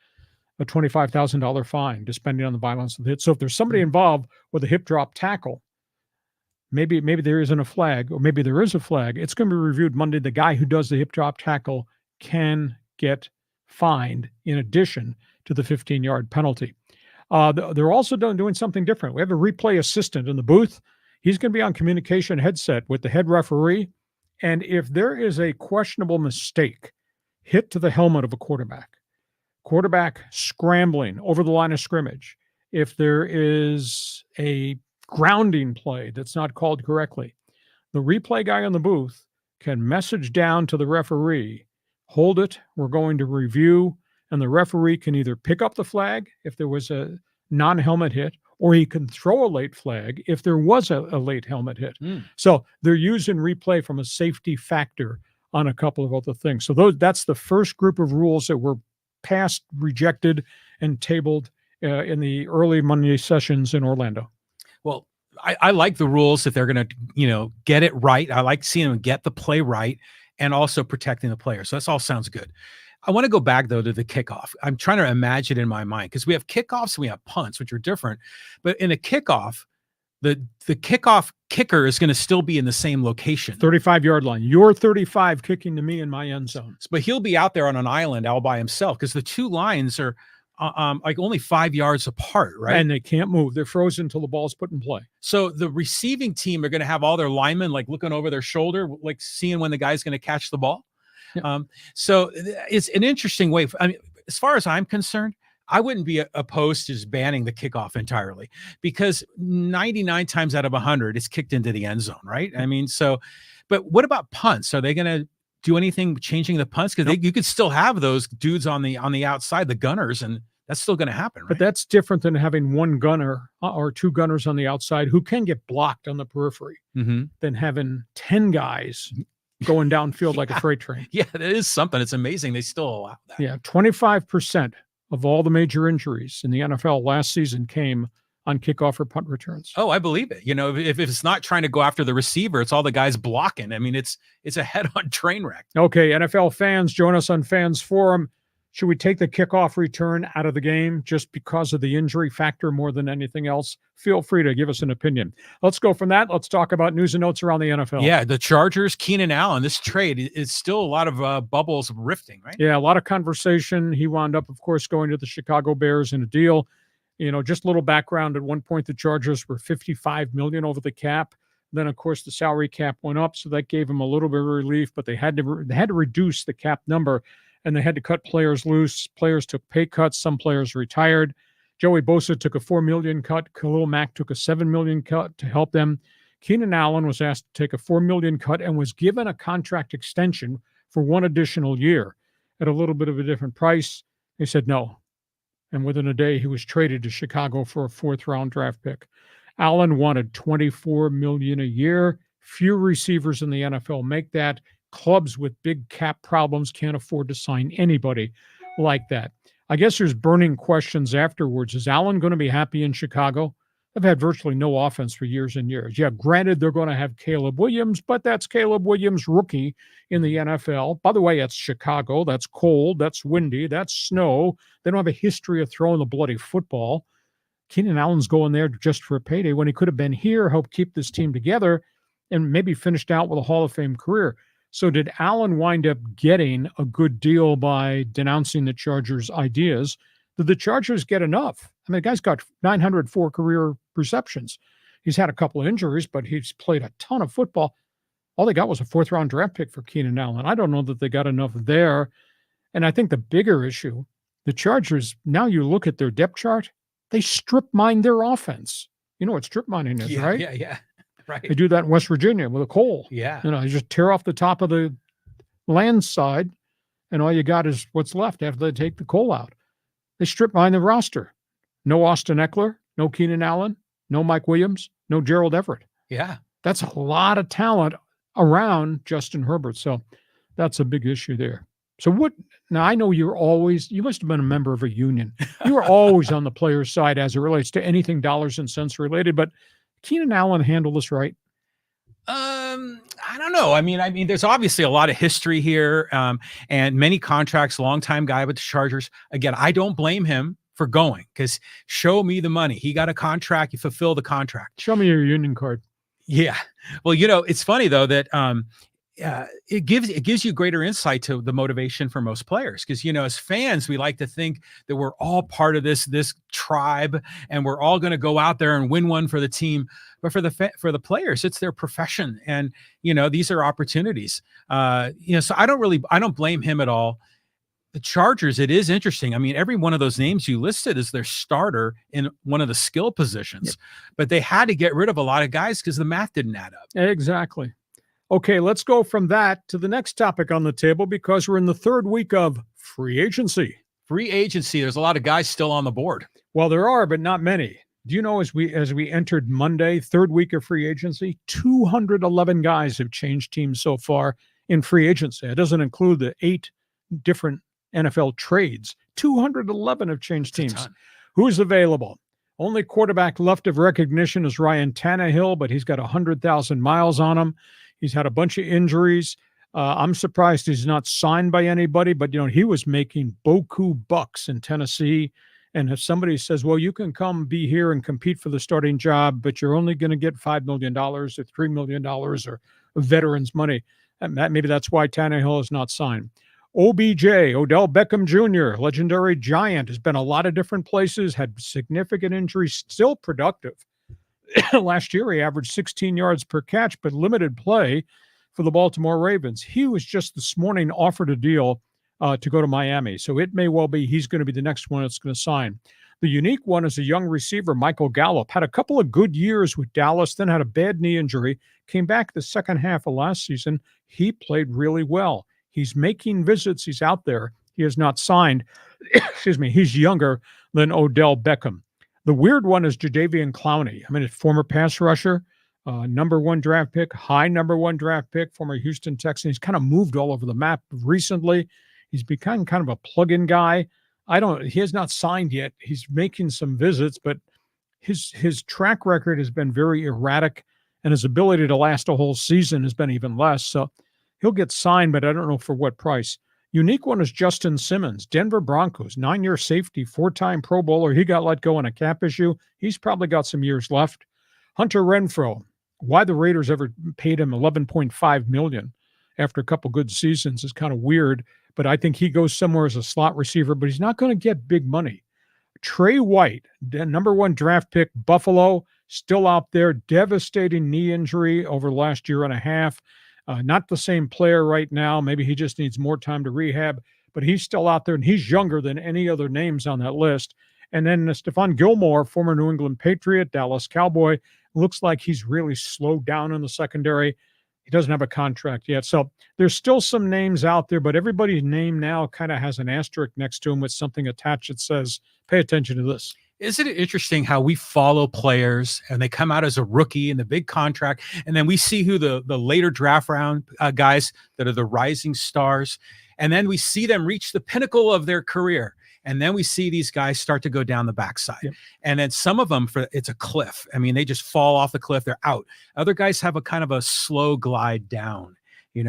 a $25,000 fine, depending on the violence of the hit. So if there's somebody involved with a hip drop tackle, maybe there isn't a flag, or maybe there is a flag. It's going to be reviewed Monday. The guy who does the hip drop tackle can get fined in addition to the 15-yard penalty. They're also doing something different. We have a replay assistant in the booth. He's going to be on communication headset with the head referee. And if there is a questionable mistake hit to the helmet of a quarterback scrambling over the line of scrimmage, if there is a grounding play that's not called correctly, the replay guy in the booth can message down to the referee, hold it, we're going to review, and the referee can either pick up the flag if there was a non-helmet hit, or he can throw a late flag if there was a late helmet hit. So they're using replay from a safety factor on a couple of other things. So that's the first group of rules that were passed, rejected, and tabled in the early Monday sessions in Orlando. Well, I like the rules that they're going to, get it right. I like seeing them get the play right and also protecting the player. So that all sounds good. I want to go back, though, to the kickoff. I'm trying to imagine in my mind, because we have kickoffs and we have punts, which are different. But in a kickoff, the kickoff kicker is going to still be in the same location. 35-yard line. You're 35 kicking to me in my end zone. But he'll be out there on an island all by himself, because the two lines are like only 5 yards apart, right? And they can't move. They're frozen until the ball's put in play. So the receiving team are going to have all their linemen like looking over their shoulder, like seeing when the guy's going to catch the ball. Yeah. So it's an interesting way. I mean, as far as I'm concerned, I wouldn't be opposed to just banning the kickoff entirely, because 99 times out of 100, it's kicked into the end zone, right? I mean, but what about punts? Are they going to do anything changing the punts? Because you could still have those dudes on the outside, the gunners, and that's still going to happen, right? But that's different than having one gunner or two gunners on the outside who can get blocked on the periphery than having 10 guys going downfield like a freight train. Yeah, it is something. It's amazing they still allow that. Yeah, 25% of all the major injuries in the NFL last season came on kickoff or punt returns. Oh, I believe it. If it's not trying to go after the receiver, it's all the guys blocking. I mean, it's a head-on train wreck. Okay, NFL fans, join us on Fans Forum. Should we take the kickoff return out of the game just because of the injury factor more than anything else? Feel free to give us an opinion. Let's go from that. Let's talk about news and notes around the NFL. Yeah, the Chargers, Keenan Allen, this trade is still a lot of bubbles rifting, right? Yeah, a lot of conversation. He wound up, of course, going to the Chicago Bears in a deal. Just a little background. At one point, the Chargers were $55 million over the cap. Then, of course, the salary cap went up, so that gave them a little bit of relief, but they had to reduce the cap number, and they had to cut players loose. Players took pay cuts. Some players retired. Joey Bosa took a $4 million cut. Khalil Mack took a $7 million cut to help them. Keenan Allen was asked to take a $4 million cut and was given a contract extension for one additional year at a little bit of a different price. They said no. And within a day, he was traded to Chicago for a 4th-round draft pick. Allen wanted $24 million a year. Few receivers in the NFL make that. Clubs with big cap problems can't afford to sign anybody like that. I guess there's burning questions afterwards. Is Allen going to be happy in Chicago? They've had virtually no offense for years and years. Yeah, granted, they're going to have Caleb Williams, but that's Caleb Williams, rookie in the NFL. By the way, it's Chicago. That's cold. That's windy. That's snow. They don't have a history of throwing the bloody football. Keenan Allen's going there just for a payday when he could have been here, helped keep this team together, and maybe finished out with a Hall of Fame career. So did Allen wind up getting a good deal by denouncing the Chargers' ideas? Did the Chargers get enough? I mean, the guy's got 904 career receptions. He's had a couple of injuries, but he's played a ton of football. All they got was a 4th-round draft pick for Keenan Allen. I don't know that they got enough there. And I think the bigger issue, the Chargers, now you look at their depth chart, they strip mine their offense. You know what strip mining is, right? Yeah. Right. They do that in West Virginia with a coal. Yeah. You know, you just tear off the top of the land side, and all you got is what's left after they take the coal out. They strip mine the roster. No Austin Eckler, no Keenan Allen, no Mike Williams, no Gerald Everett. Yeah. That's a lot of talent around Justin Herbert. So that's a big issue there. So now I know you must have been a member of a union. You were always on the player's side as it relates to anything dollars and cents related, but Keenan Allen handled this right? I don't know. I mean, there's obviously a lot of history here, and many contracts, longtime guy with the Chargers. Again, I don't blame him for going, because show me the money. He got a contract. You fulfill the contract. Show me your union card. Yeah. Well, it's funny though that it gives you greater insight to the motivation for most players, because as fans we like to think that we're all part of this tribe and we're all going to go out there and win one for the team, but for the players it's their profession, and these are opportunities. So I don't blame him at all. The Chargers, it is interesting. I mean, every one of those names you listed is their starter in one of the skill positions, but they had to get rid of a lot of guys because the math didn't add up. Exactly. Okay, let's go from that to the next topic on the table, because we're in the 3rd week of free agency. Free agency. There's a lot of guys still on the board. Well, there are, but not many. Do you know, as we entered Monday, 3rd week of free agency, 211 guys have changed teams so far in free agency. It doesn't include the 8 different NFL trades. 211 have changed teams. Who's available? Only quarterback left of recognition is Ryan Tannehill, but he's got 100,000 miles on him. He's had a bunch of injuries. I'm surprised he's not signed by anybody, but he was making beaucoup bucks in Tennessee. And if somebody says, well, you can come be here and compete for the starting job, but you're only going to get $5 million or $3 million or veterans money, maybe that's why Tannehill is not signed. OBJ, Odell Beckham Jr., legendary giant, has been a lot of different places, had significant injuries, still productive. Last year, he averaged 16 yards per catch, but limited play for the Baltimore Ravens. He was just this morning offered a deal to go to Miami. So it may well be he's going to be the next one that's going to sign. The unique one is a young receiver, Michael Gallup. Had a couple of good years with Dallas, then had a bad knee injury, came back the second half of last season. He played really well. He's making visits. He's out there. He has not signed. Excuse me. He's younger than Odell Beckham. The weird one is Jadeveon Clowney. I mean, a former pass rusher, number 1 draft pick, high number 1 draft pick, former Houston Texan. He's kind of moved all over the map recently. He's become kind of a plug-in guy. He has not signed yet. He's making some visits, but his track record has been very erratic, and his ability to last a whole season has been even less. So he'll get signed, but I don't know for what price. Unique one is Justin Simmons, Denver Broncos, 9-year safety, 4-time Pro Bowler. He got let go on a cap issue. He's probably got some years left. Hunter Renfrow, why the Raiders ever paid him $11.5 million after a couple good seasons is kind of weird, but I think he goes somewhere as a slot receiver, but he's not going to get big money. Trey White, number 1 draft pick, Buffalo, still out there, devastating knee injury over the last year and a half. Not the same player right now. Maybe he just needs more time to rehab, but he's still out there, and he's younger than any other names on that list. And then Stephon Gilmore, former New England Patriot, Dallas Cowboy, looks like he's really slowed down in the secondary. He doesn't have a contract yet. So there's still some names out there, but everybody's name now kind of has an asterisk next to him with something attached that says, pay attention to this. Isn't it interesting how we follow players and they come out as a rookie in the big contract, and then we see who the later draft round guys that are the rising stars, and then we see them reach the pinnacle of their career. And then we see these guys start to go down the backside. Yep. And then some of them, it's a cliff. I mean, they just fall off the cliff. They're out. Other guys have a kind of a slow glide down,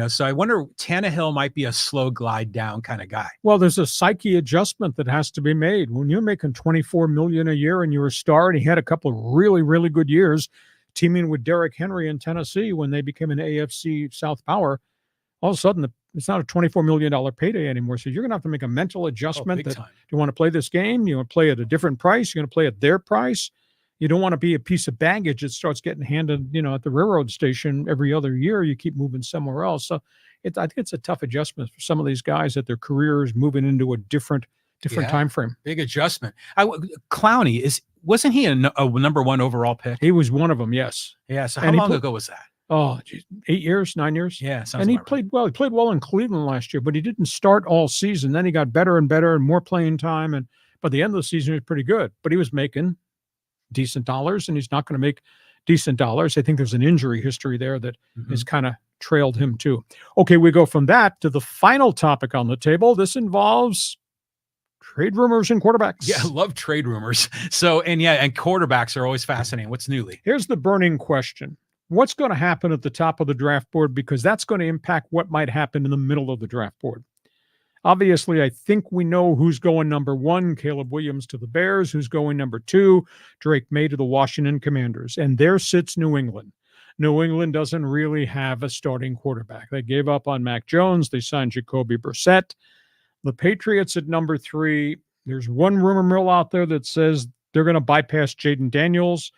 so I wonder, Tannehill might be a slow glide down kind of guy. Well, there's a psyche adjustment that has to be made. When you're making $24 million a year and you're a star, and he had a couple of really, really good years teaming with Derrick Henry in Tennessee when they became an AFC South power, all of a sudden it's not a $24 million payday anymore. So you're going to have to make a mental adjustment. Do you want to play this game? You want to play at a different price? You're going to play at their price? You don't want to be a piece of baggage that starts getting handed, at the railroad station every other year. You keep moving somewhere else. So I think it's a tough adjustment for some of these guys that their careers moving into a different time frame. Big adjustment. Clowney, wasn't he a number one overall pick? He was one of them, yes. Yeah. So how long ago was that? Oh, geez, 8 years, 9 years. Yeah. And he played well. He played well in Cleveland last year, but he didn't start all season. Then he got better and better and more playing time. And by the end of the season, he was pretty good. But he was making decent dollars, and he's not going to make decent dollars. I think there's an injury history there that has kind of trailed him too. Okay, we go from that to the final topic on the table. This involves trade rumors and quarterbacks. Yeah, I love trade rumors. So, and quarterbacks are always fascinating. What's new, Lee? Here's the burning question. What's going to happen at the top of the draft board? Because that's going to impact what might happen in the middle of the draft board. Obviously, I think we know who's going number 1, Caleb Williams to the Bears, who's going number 2, Drake May to the Washington Commanders. And there sits New England. New England doesn't really have a starting quarterback. They gave up on Mac Jones. They signed Jacoby Brissett. The Patriots at number 3, there's one rumor mill out there that says they're going to bypass Jaden Daniels.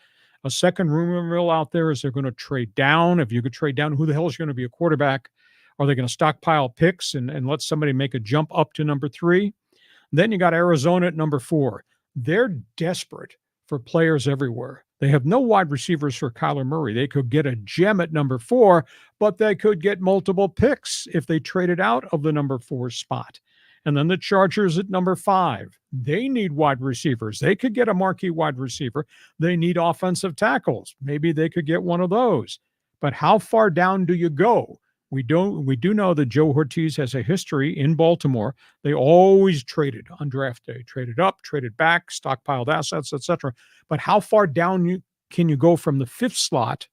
A second rumor mill out there is they're going to trade down. If you could trade down, who the hell is going to be a quarterback? Are they going to stockpile picks and let somebody make a jump up to number 3? Then you got Arizona at number 4. They're desperate for players everywhere. They have no wide receivers for Kyler Murray. They could get a gem at number 4, but they could get multiple picks if they traded out of the number 4 spot. And then the Chargers at number 5. They need wide receivers. They could get a marquee wide receiver. They need offensive tackles. Maybe they could get one of those. But how far down do you go? We do know that Joe Ortiz has a history in Baltimore. They always traded on draft day, traded up, traded back, stockpiled assets, etc. But how far down can you go from the 5th slot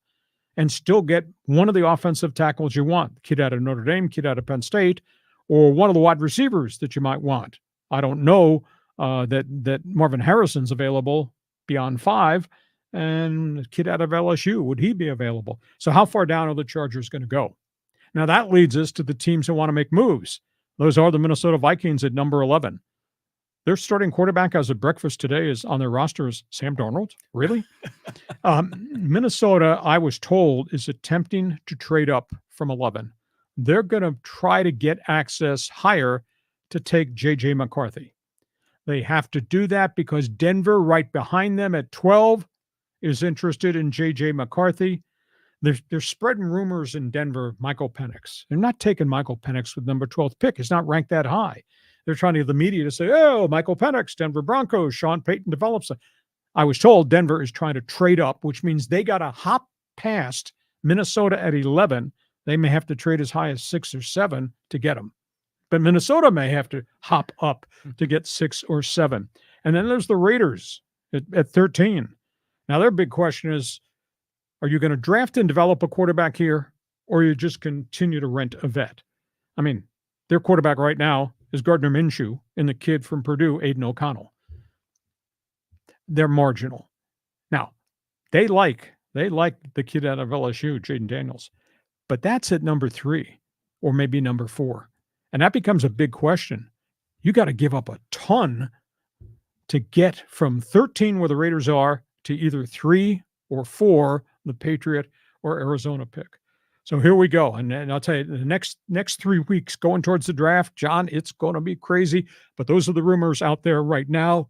and still get one of the offensive tackles you want? Kid out of Notre Dame, kid out of Penn State, or one of the wide receivers that you might want. I don't know that Marvin Harrison's available beyond 5, and a kid out of LSU, would he be available? So how far down are the Chargers going to go? Now, that leads us to the teams that want to make moves. Those are the Minnesota Vikings at number 11. Their starting quarterback as of breakfast today is on their roster is Sam Darnold. Really? Minnesota, I was told, is attempting to trade up from 11. They're going to try to get access higher to take J.J. McCarthy. They have to do that because Denver, right behind them at 12, is interested in J.J. McCarthy. They're spreading rumors in Denver, Michael Penix. They're not taking Michael Penix with number 12th pick. He's not ranked that high. They're trying to get the media to say, oh, Michael Penix, Denver Broncos, Sean Payton develops it. I was told Denver is trying to trade up, which means they got to hop past Minnesota at 11. They may have to trade as high as 6 or 7 to get him. But Minnesota may have to hop up to get 6 or 7. And then there's the Raiders at 13. Now, their big question is, are you going to draft and develop a quarterback here, or you just continue to rent a vet? I mean, their quarterback right now is Gardner Minshew and the kid from Purdue, Aiden O'Connell. They're marginal. Now, they like the kid out of LSU, Jaden Daniels, but that's at number 3 or maybe number 4. And that becomes a big question. You got to give up a ton to get from 13 where the Raiders are to either 3 or 4, the Patriot or Arizona pick. So here we go. And I'll tell you, the next 3 weeks going towards the draft, John, it's going to be crazy. But those are the rumors out there right now.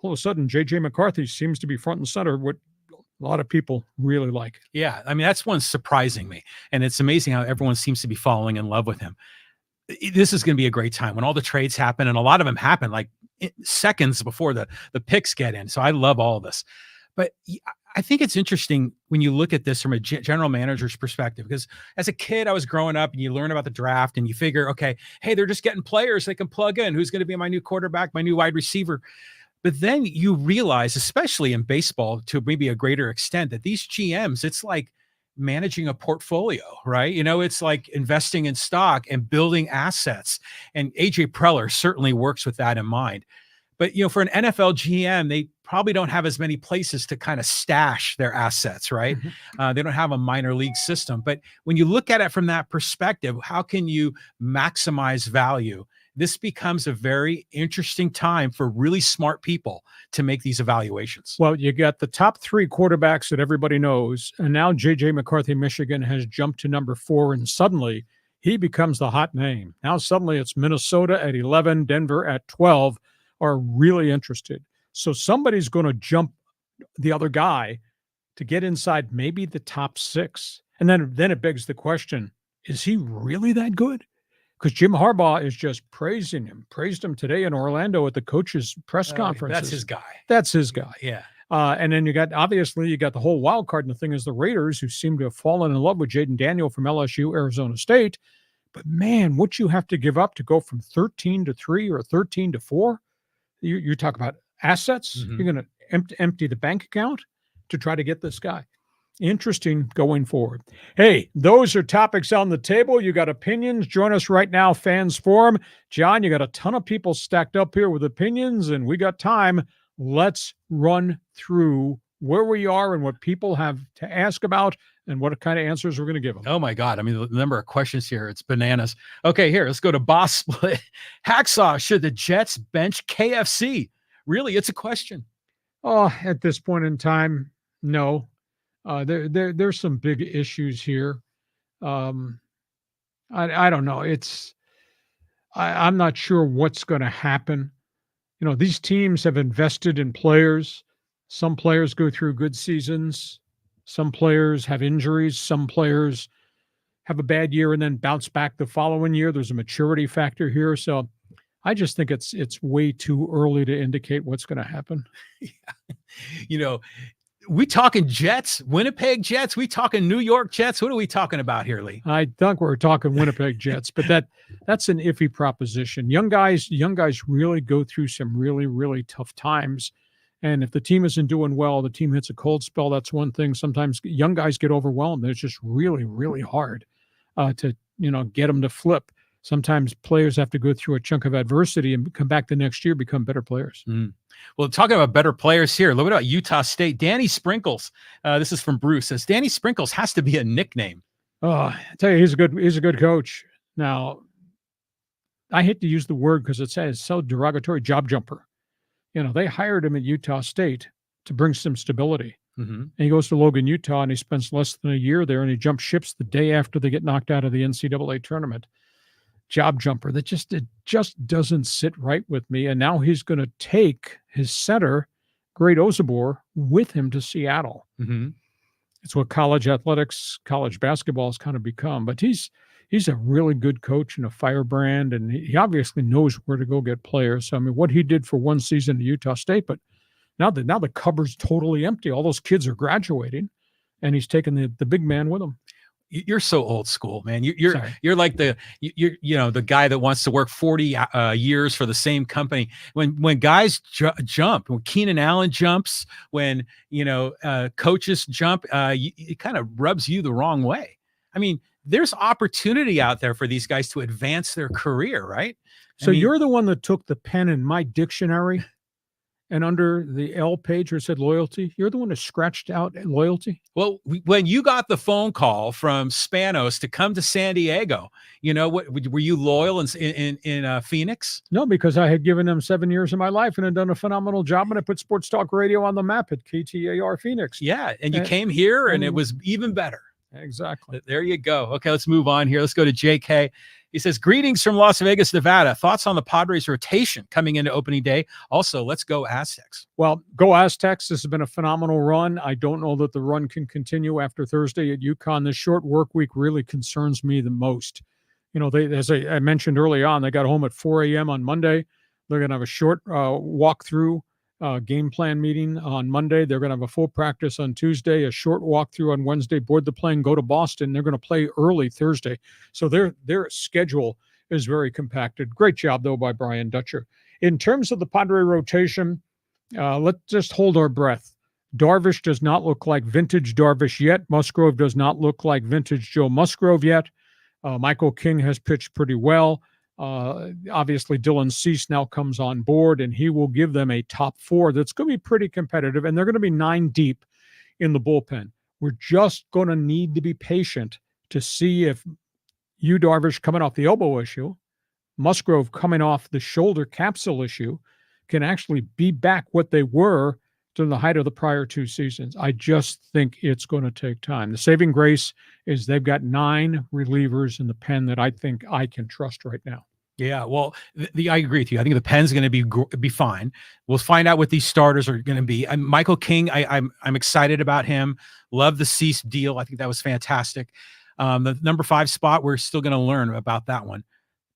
All of a sudden, J.J. McCarthy seems to be front and center, what a lot of people really like. Yeah, I mean, that's one surprising me. And it's amazing how everyone seems to be falling in love with him. This is going to be a great time when all the trades happen, and a lot of them happen like seconds before the picks get in. So I love all of this. But I think it's interesting when you look at this from a general manager's perspective, because as a kid, I was growing up and you learn about the draft and you figure, okay, hey, they're just getting players they can plug in. Who's going to be my new quarterback, my new wide receiver? But then you realize, especially in baseball to maybe a greater extent, that these GMs, it's like managing a portfolio, right? You know, it's like investing in stock and building assets. And AJ Preller certainly works with that in mind. But, you know, for an NFL GM, they probably don't have as many places to kind of stash their assets, right? Mm-hmm. They don't have a minor league system. But when you look at it from that perspective, how can you maximize value? This becomes a very interesting time for really smart people to make these evaluations. Well, you got the top 3 quarterbacks that everybody knows, and now J.J. McCarthy, Michigan, has jumped to number 4, and suddenly he becomes the hot name. Now suddenly it's Minnesota at 11, Denver at 12 are really interested. So somebody's going to jump the other guy to get inside maybe the top 6. And then it begs the question, is he really that good? Because Jim Harbaugh is just praised him today in Orlando at the coaches' press conference. That's his guy. That's his guy. Yeah. And then you got the whole wild card, and the thing is the Raiders, who seem to have fallen in love with Jaden Daniel from LSU, Arizona State. But man, what you have to give up to go from 13-3 or 13-4, you talk about assets. Mm-hmm. You're going to empty the bank account to try to get this guy. Interesting going forward. Hey, those are topics on the table. You got opinions. Join us right now, Fans Forum. John, you got a ton of people stacked up here with opinions, and we got time. Let's run through where we are and what people have to ask about and what kind of answers we're going to give them. Oh, my God. I mean, the number of questions here, it's bananas. Okay, here, let's go to Boss Split. Hacksaw, should the Jets bench KFC? Really, it's a question. Oh, at this point in time, no. There's some big issues here. I don't know. I'm not sure what's going to happen. You know, these teams have invested in players. Some players go through good seasons. Some players have injuries. Some players have a bad year and then bounce back the following year. There's a maturity factor here. So I just think it's way too early to indicate what's going to happen. Yeah. You know, we talking Jets, Winnipeg Jets? We talking New York Jets? What are we talking about here, Lee? I think we're talking Winnipeg Jets, but that's an iffy proposition. Young guys really go through some really, really tough times. And if the team isn't doing well, the team hits a cold spell. That's one thing. Sometimes young guys get overwhelmed. It's just really, really hard to get them to flip. Sometimes players have to go through a chunk of adversity and come back the next year, become better players. Mm. Well, talking about better players here, a little bit about Utah State. Danny Sprinkles, this is from Bruce, says Danny Sprinkles has to be a nickname. Oh, I tell you, he's a good coach. Now, I hate to use the word because it's so derogatory, job jumper. You know, they hired him at Utah State to bring some stability. Mm-hmm. And he goes to Logan, Utah, and he spends less than a year there, and he jumps ships the day after they get knocked out of the NCAA tournament. Job jumper. It just doesn't sit right with me. And now he's going to take his center, Great Ozabor, with him to Seattle. Mm-hmm. It's what college athletics, college basketball has kind of become. But he's a really good coach and a firebrand, and he obviously knows where to go get players. So, I mean, what he did for one season at Utah State, but now the cupboard's totally empty. All those kids are graduating, and he's taking the big man with him. You're so old school, man. You're like the guy that wants to work 40 years for the same company. When guys jump, when Keenan Allen jumps, when coaches jump, it kind of rubs you the wrong way. I mean, there's opportunity out there for these guys to advance their career, right? So you're the one that took the pen in my dictionary and under the L page where it said loyalty, you're the one who scratched out loyalty? Well, when you got the phone call from Spanos to come to San Diego, what were you loyal in Phoenix? No, because I had given them 7 years of my life and had done a phenomenal job, and I put Sports Talk Radio on the map at KTAR Phoenix. Yeah, and you came here, and it was even better. Exactly. There you go. Okay, let's move on here. Let's go to JK. He says, greetings from Las Vegas, Nevada. Thoughts on the Padres rotation coming into opening day? Also, let's go Aztecs. Well, go Aztecs. This has been a phenomenal run. I don't know that the run can continue after Thursday at UConn. This short work week really concerns me the most. They, as I mentioned early on, they got home at 4 a.m. on Monday. They're going to have a short walkthrough game plan meeting on Monday. They're going to have a full practice on Tuesday, a short walkthrough on Wednesday, board the plane, go to Boston. They're going to play early Thursday. So their schedule is very compacted. Great job, though, by Brian Dutcher. In terms of the Padre rotation, let's just hold our breath. Darvish does not look like vintage Darvish yet. Musgrove does not look like vintage Joe Musgrove yet. Michael King has pitched pretty well. Obviously, Dylan Cease now comes on board, and he will give them a top 4 that's going to be pretty competitive, and they're going to be 9 deep in the bullpen. We're just going to need to be patient to see if Darvish coming off the elbow issue, Musgrove coming off the shoulder capsule issue, can actually be back what they were to the height of the prior 2 seasons. I just think it's going to take time. The saving grace is they've got 9 relievers in the pen that I think I can trust right now. Yeah, well, I agree with you. I think the pen's going to be fine. We'll find out what these starters are going to be. Michael King, I'm excited about him. Love the Cease deal. I think that was fantastic. The number 5 spot, we're still going to learn about that one.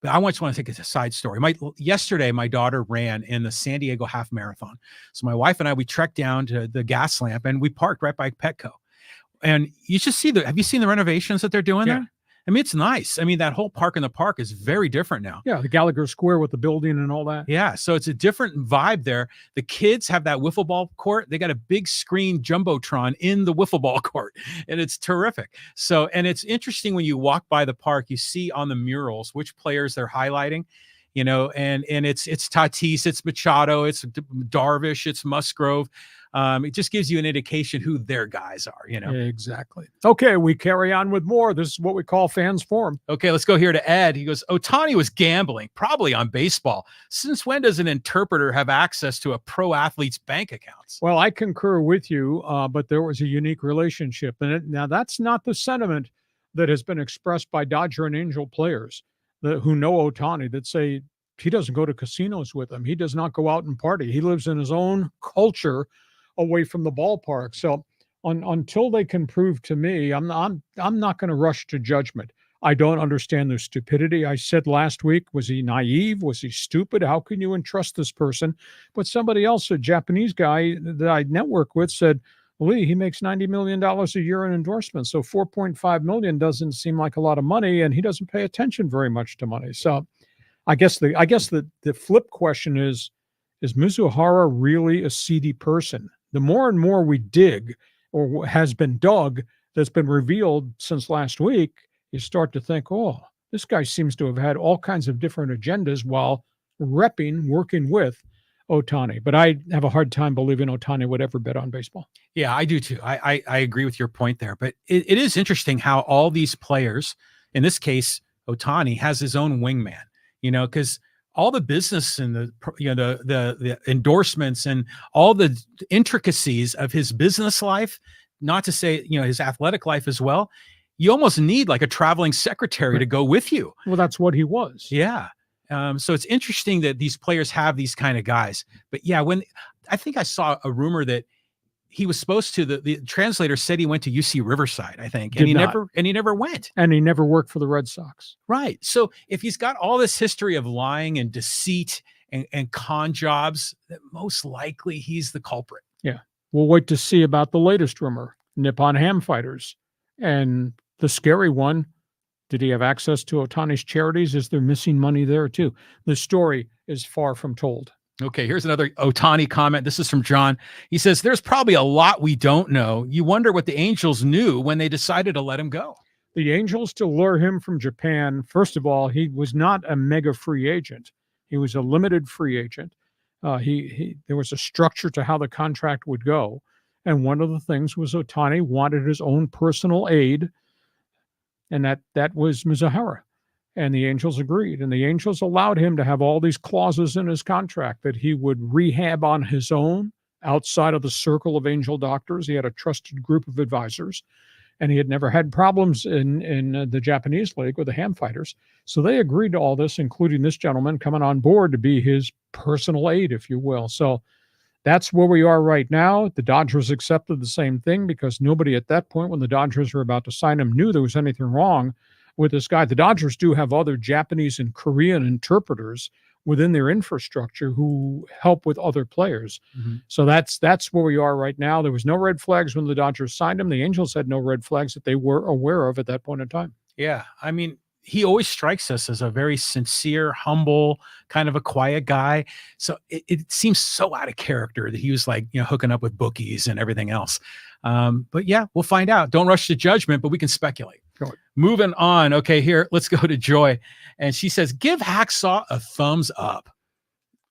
But I just want to take a side story. Yesterday, my daughter ran in the San Diego half marathon. So my wife and I, we trekked down to the gas lamp, and we parked right by Petco. And you just see have you seen the renovations that they're doing there? I mean, it's nice. I mean, that whole park in the park is very different now. Yeah, the Gallagher Square with the building and all that. Yeah, so it's a different vibe there. The kids have that wiffle ball court. They got a big screen jumbotron in the wiffle ball court, and it's terrific. So, and it's interesting when you walk by the park, you see on the murals which players they're highlighting. And it's Tatis, it's Machado, it's Darvish, it's Musgrove. It just gives you an indication who their guys are, Exactly. Okay, we carry on with more. This is what we call Fans Forum. Okay, let's go here to Ed. He goes, Ohtani was gambling, probably on baseball. Since when does an interpreter have access to a pro athlete's bank accounts? Well, I concur with you, but there was a unique relationship. And now that's not the sentiment that has been expressed by Dodger and Angel players who know Ohtani, that say he doesn't go to casinos with them. He does not go out and party. He lives in his own culture away from the ballpark. So until they can prove to me, I'm not going to rush to judgment. I don't understand their stupidity. I said last week, was he naive? Was he stupid? How can you entrust this person? But somebody else, a Japanese guy that I network with, said, Lee, he makes $90 million a year in endorsements. So $4.5 million doesn't seem like a lot of money, and he doesn't pay attention very much to money. So I guess the flip question is Mizuhara really a seedy person? The more and more we dig, or has been dug, that's been revealed since last week, you start to think, oh, this guy seems to have had all kinds of different agendas while working with Ohtani. But I have a hard time believing Ohtani would ever bet on baseball. Yeah, I do too. I agree with your point there. But it is interesting how all these players, in this case, Ohtani, has his own wingman, because all the business and the endorsements and all the intricacies of his business life, not to say, his athletic life as well, you almost need like a traveling secretary to go with you. Well, that's what he was. Yeah. So it's interesting that these players have these kind of guys. But yeah, when I think I saw a rumor that he was supposed to, the translator said he went to UC Riverside, I think, and he never went. And he never worked for the Red Sox. Right. So if he's got all this history of lying and deceit and con jobs, that most likely he's the culprit. Yeah. We'll wait to see about the latest rumor, Nippon Ham Fighters. And the scary one, did he have access to Ohtani's charities? Is there missing money there too? The story is far from told. Okay, here's another Ohtani comment. This is from John. He says, there's probably a lot we don't know. You wonder what the Angels knew when they decided to let him go. The Angels, to lure him from Japan, first of all, he was not a mega free agent. He was a limited free agent. There was a structure to how the contract would go. And one of the things was Ohtani wanted his own personal aide, and that was Mizuhara. And the Angels agreed. And the Angels allowed him to have all these clauses in his contract that he would rehab on his own outside of the circle of Angel doctors. He had a trusted group of advisors, and he had never had problems in the Japanese league with the ham fighters. So they agreed to all this, including this gentleman coming on board to be his personal aide, if you will. So that's where we are right now. The Dodgers accepted the same thing because nobody at that point, when the Dodgers were about to sign him, knew there was anything wrong with this guy. The Dodgers do have other Japanese and Korean interpreters within their infrastructure who help with other players. Mm-hmm. So that's where we are right now. There was no red flags when the Dodgers signed him. The Angels had no red flags that they were aware of at that point in time. Yeah. I mean, he always strikes us as a very sincere, humble, kind of a quiet guy. So it seems so out of character that he was like, hooking up with bookies and everything else. But yeah, we'll find out. Don't rush to judgment, but we can speculate. Moving on. Okay, here, let's go to Joy. And she says, give Hacksaw a thumbs up.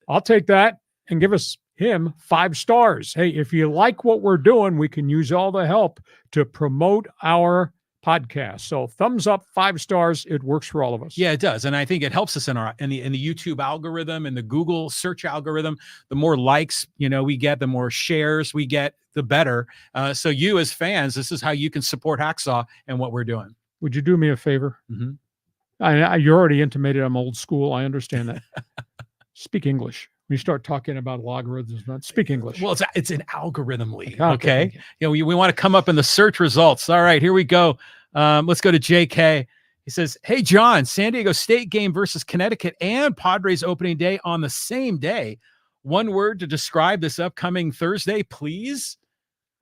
I'll take that and give him 5 stars. Hey, if you like what we're doing, we can use all the help to promote our podcast. So thumbs up, 5 stars. It works for all of us. Yeah, it does. And I think it helps us in the YouTube algorithm and the Google search algorithm. The more likes, we get, the more shares we get, the better. So you as fans, this is how you can support Hacksaw and what we're doing. Would you do me a favor? Mm-hmm. You already intimated I'm old school. I understand that. Speak English. When you start talking about logarithms, speak English. Well, it's an algorithm league. Okay. We want to come up in the search results. All right, here we go. Let's go to JK. He says, hey, John, San Diego State game versus Connecticut and Padres opening day on the same day. One word to describe this upcoming Thursday, please.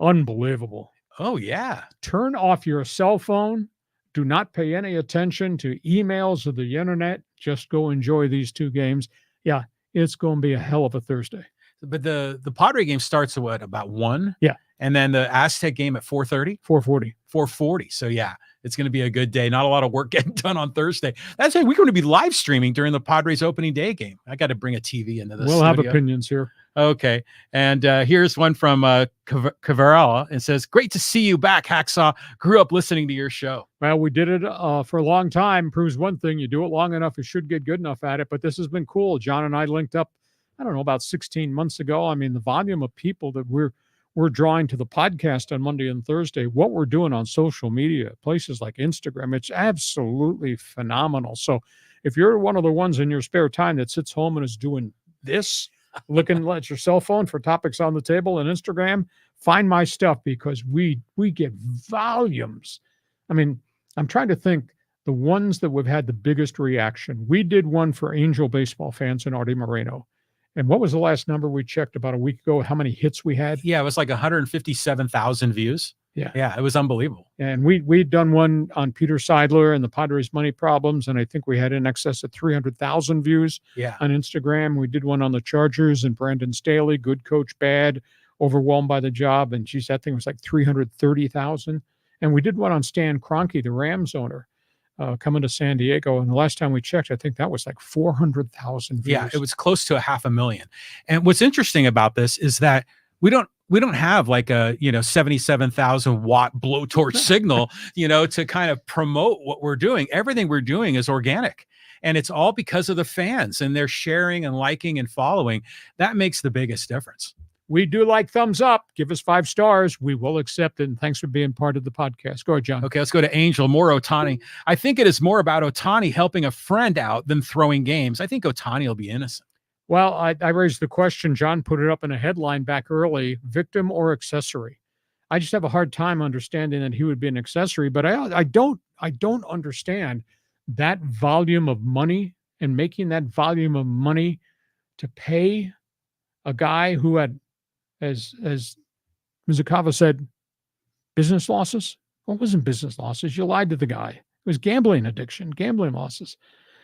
Unbelievable. Oh, yeah. Turn off your cell phone. Do not pay any attention to emails or the internet. Just go enjoy these 2 games. Yeah, it's going to be a hell of a Thursday. But the Padre game starts at what, about 1? Yeah. And then the Aztec game at 4:30? 4:40. 4:40. So yeah, it's going to be a good day. Not a lot of work getting done on Thursday. That's it. We're going to be live streaming during the Padres opening day game. I got to bring a TV into this. We'll have opinions here. Okay. And here's one from Cavarella. It says, great to see you back, Hacksaw. Grew up listening to your show. Well, we did it for a long time. Proves one thing. You do it long enough, you should get good enough at it. But this has been cool. John and I linked up, I don't know, about 16 months ago. I mean, the volume of people that we're drawing to the podcast on Monday and Thursday, what we're doing on social media, places like Instagram, it's absolutely phenomenal. So if you're one of the ones in your spare time that sits home and is doing this, looking at your cell phone for topics on the table and Instagram, find my stuff because we get volumes. I mean, I'm trying to think the ones that we've had the biggest reaction. We did one for Angel baseball fans in Artie Moreno. And what was the last number we checked about a week ago? How many hits we had? Yeah, it was like 157,000 views. Yeah, it was unbelievable. And we'd done one on Peter Seidler and the Padres' money problems, and I think we had in excess of 300,000 views on Instagram. We did one on the Chargers and Brandon Staley, good coach, bad, overwhelmed by the job, and geez, that thing was like 330,000. And we did one on Stan Kroenke, the Rams owner, coming to San Diego, and the last time we checked, I think that was like 400,000 views. Yeah, it was close to 500,000. And what's interesting about this is that we don't have like a 77,000 watt blowtorch signal to kind of promote what we're doing. Everything we're doing is organic, and it's all because of the fans and they're sharing and liking and following. That makes the biggest difference. We do like thumbs up. Give us 5 stars. We will accept it. And thanks for being part of the podcast. Go ahead, John. Okay, let's go to Angel. More Ohtani. I think it is more about Ohtani helping a friend out than throwing games. I think Ohtani will be innocent. Well, I raised the question. John put it up in a headline back early, victim or accessory. I just have a hard time understanding that he would be an accessory, but I don't understand that volume of money and making that volume of money to pay a guy who had, as Mizukawa said, business losses. Well, it wasn't business losses. You lied to the guy. It was gambling addiction, gambling losses.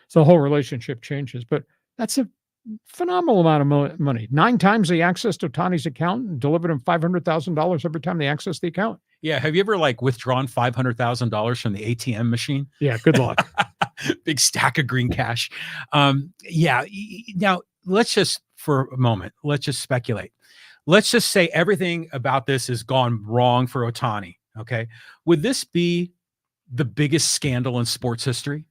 So the whole relationship changes, but that's a phenomenal amount of money. 9 times they accessed Ohtani's account and delivered him $500,000 every time they accessed the account. Yeah. Have you ever withdrawn $500,000 from the ATM machine? Yeah. Good luck. Big stack of green cash. Yeah. Now let's just for a moment. Let's just speculate. Let's just say everything about this has gone wrong for Ohtani. Okay. Would this be the biggest scandal in sports history?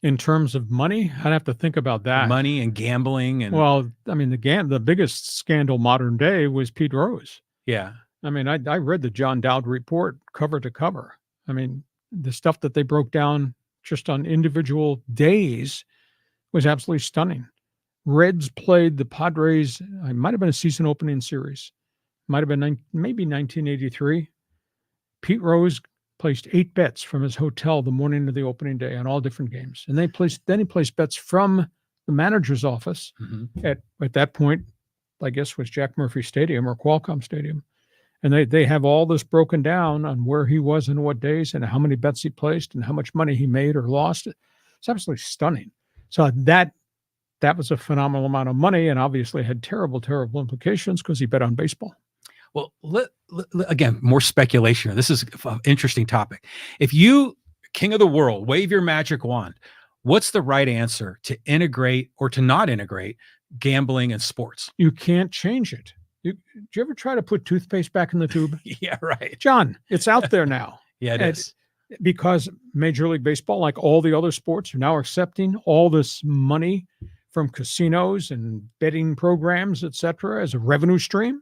In terms of money, I'd have to think about that. Money and gambling. And well, I mean, the biggest scandal modern day was Pete Rose. Yeah. I mean, I read the John Dowd report cover to cover. I mean, the stuff that they broke down just on individual days was absolutely stunning. Reds played the Padres. It might have been a season opening series. Might have been maybe 1983. Pete Rose placed 8 bets from his hotel the morning of the opening day on all different games. And then he placed bets from the manager's office at that point, I guess was Jack Murphy Stadium or Qualcomm Stadium. And they have all this broken down on where he was and what days and how many bets he placed and how much money he made or lost. It's absolutely stunning. So that was a phenomenal amount of money and obviously had terrible, terrible implications because he bet on baseball. Well, again, more speculation. This is an interesting topic. If you, king of the world, wave your magic wand, what's the right answer to integrate or to not integrate gambling and sports? You can't change it. Did you ever try to put toothpaste back in the tube? Yeah, right. John, it's out there now. Yeah, it is. Because Major League Baseball, like all the other sports, are now accepting all this money from casinos and betting programs, et cetera, as a revenue stream.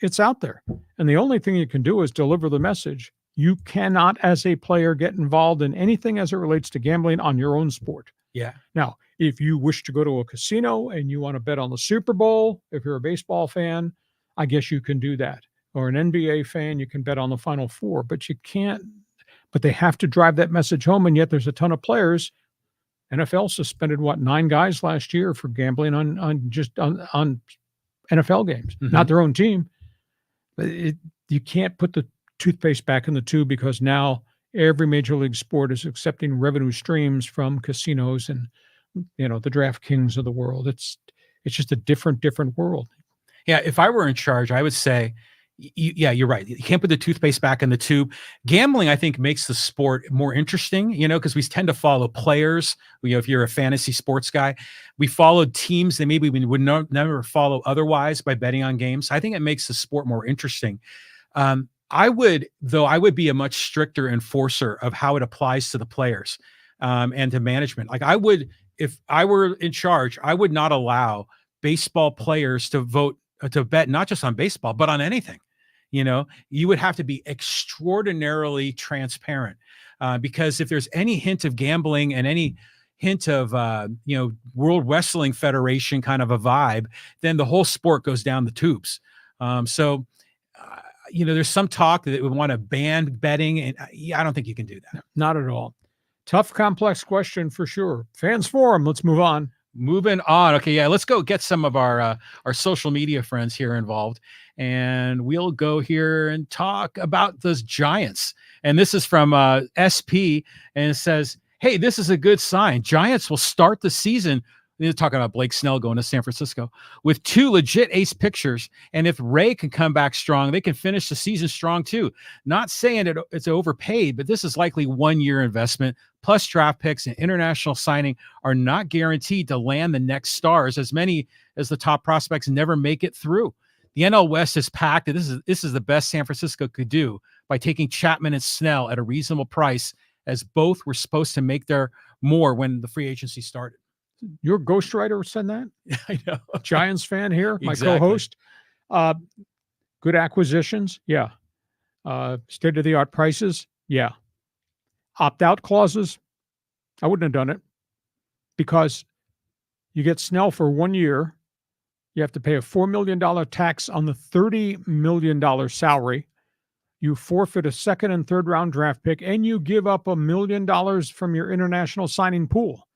It's out there. And the only thing you can do is deliver the message. You cannot, as a player, get involved in anything as it relates to gambling on your own sport. Yeah. Now, if you wish to go to a casino and you want to bet on the Super Bowl, if you're a baseball fan, I guess you can do that. Or an NBA fan, you can bet on the Final Four, but you can't. But they have to drive that message home. And yet there's a ton of players. NFL suspended, 9 guys last year for gambling on NFL games, not their own team. But you can't put the toothpaste back in the tube because now every major league sport is accepting revenue streams from casinos and, the DraftKings of the world. It's just a different world. Yeah. If I were in charge, I would say, you're right. You can't put the toothpaste back in the tube. Gambling, I think, makes the sport more interesting, because we tend to follow players. If you're a fantasy sports guy, we followed teams that maybe we would never follow otherwise by betting on games. I think it makes the sport more interesting. I would be a much stricter enforcer of how it applies to the players and to management. Like if I were in charge, I would not allow baseball players to bet not just on baseball, but on anything. You would have to be extraordinarily transparent because if there's any hint of gambling and any hint of, World Wrestling Federation kind of a vibe, then the whole sport goes down the tubes. There's some talk that we want to ban betting, and I don't think you can do that. Not at all. Tough, complex question for sure. Fans Forum. Let's move on. Moving on. Okay. Yeah. Let's go get some of our social media friends here involved, and we'll go here and talk about those Giants. And this is from SP, and it says, hey, this is a good sign. Giants will start the season. They're talking about Blake Snell going to San Francisco with 2 legit ace pictures. And if Ray can come back strong, they can finish the season strong too. Not saying it's overpaid, but this is likely 1-year investment. Plus draft picks and international signing are not guaranteed to land the next stars, as many as the top prospects never make it through. The NL West is packed. And this is the best San Francisco could do by taking Chapman and Snell at a reasonable price, as both were supposed to make their more when the free agency started. Your ghostwriter said that? I know. Giants fan here, my Exactly. co-host. Good acquisitions. Yeah. State-of-the-art prices. Yeah. Opt-out clauses. I wouldn't have done it because you get Snell for 1 year. You have to pay a $4 million tax on the $30 million salary. You forfeit a 2nd and 3rd round draft pick, and you give up $1 million from your international signing pool.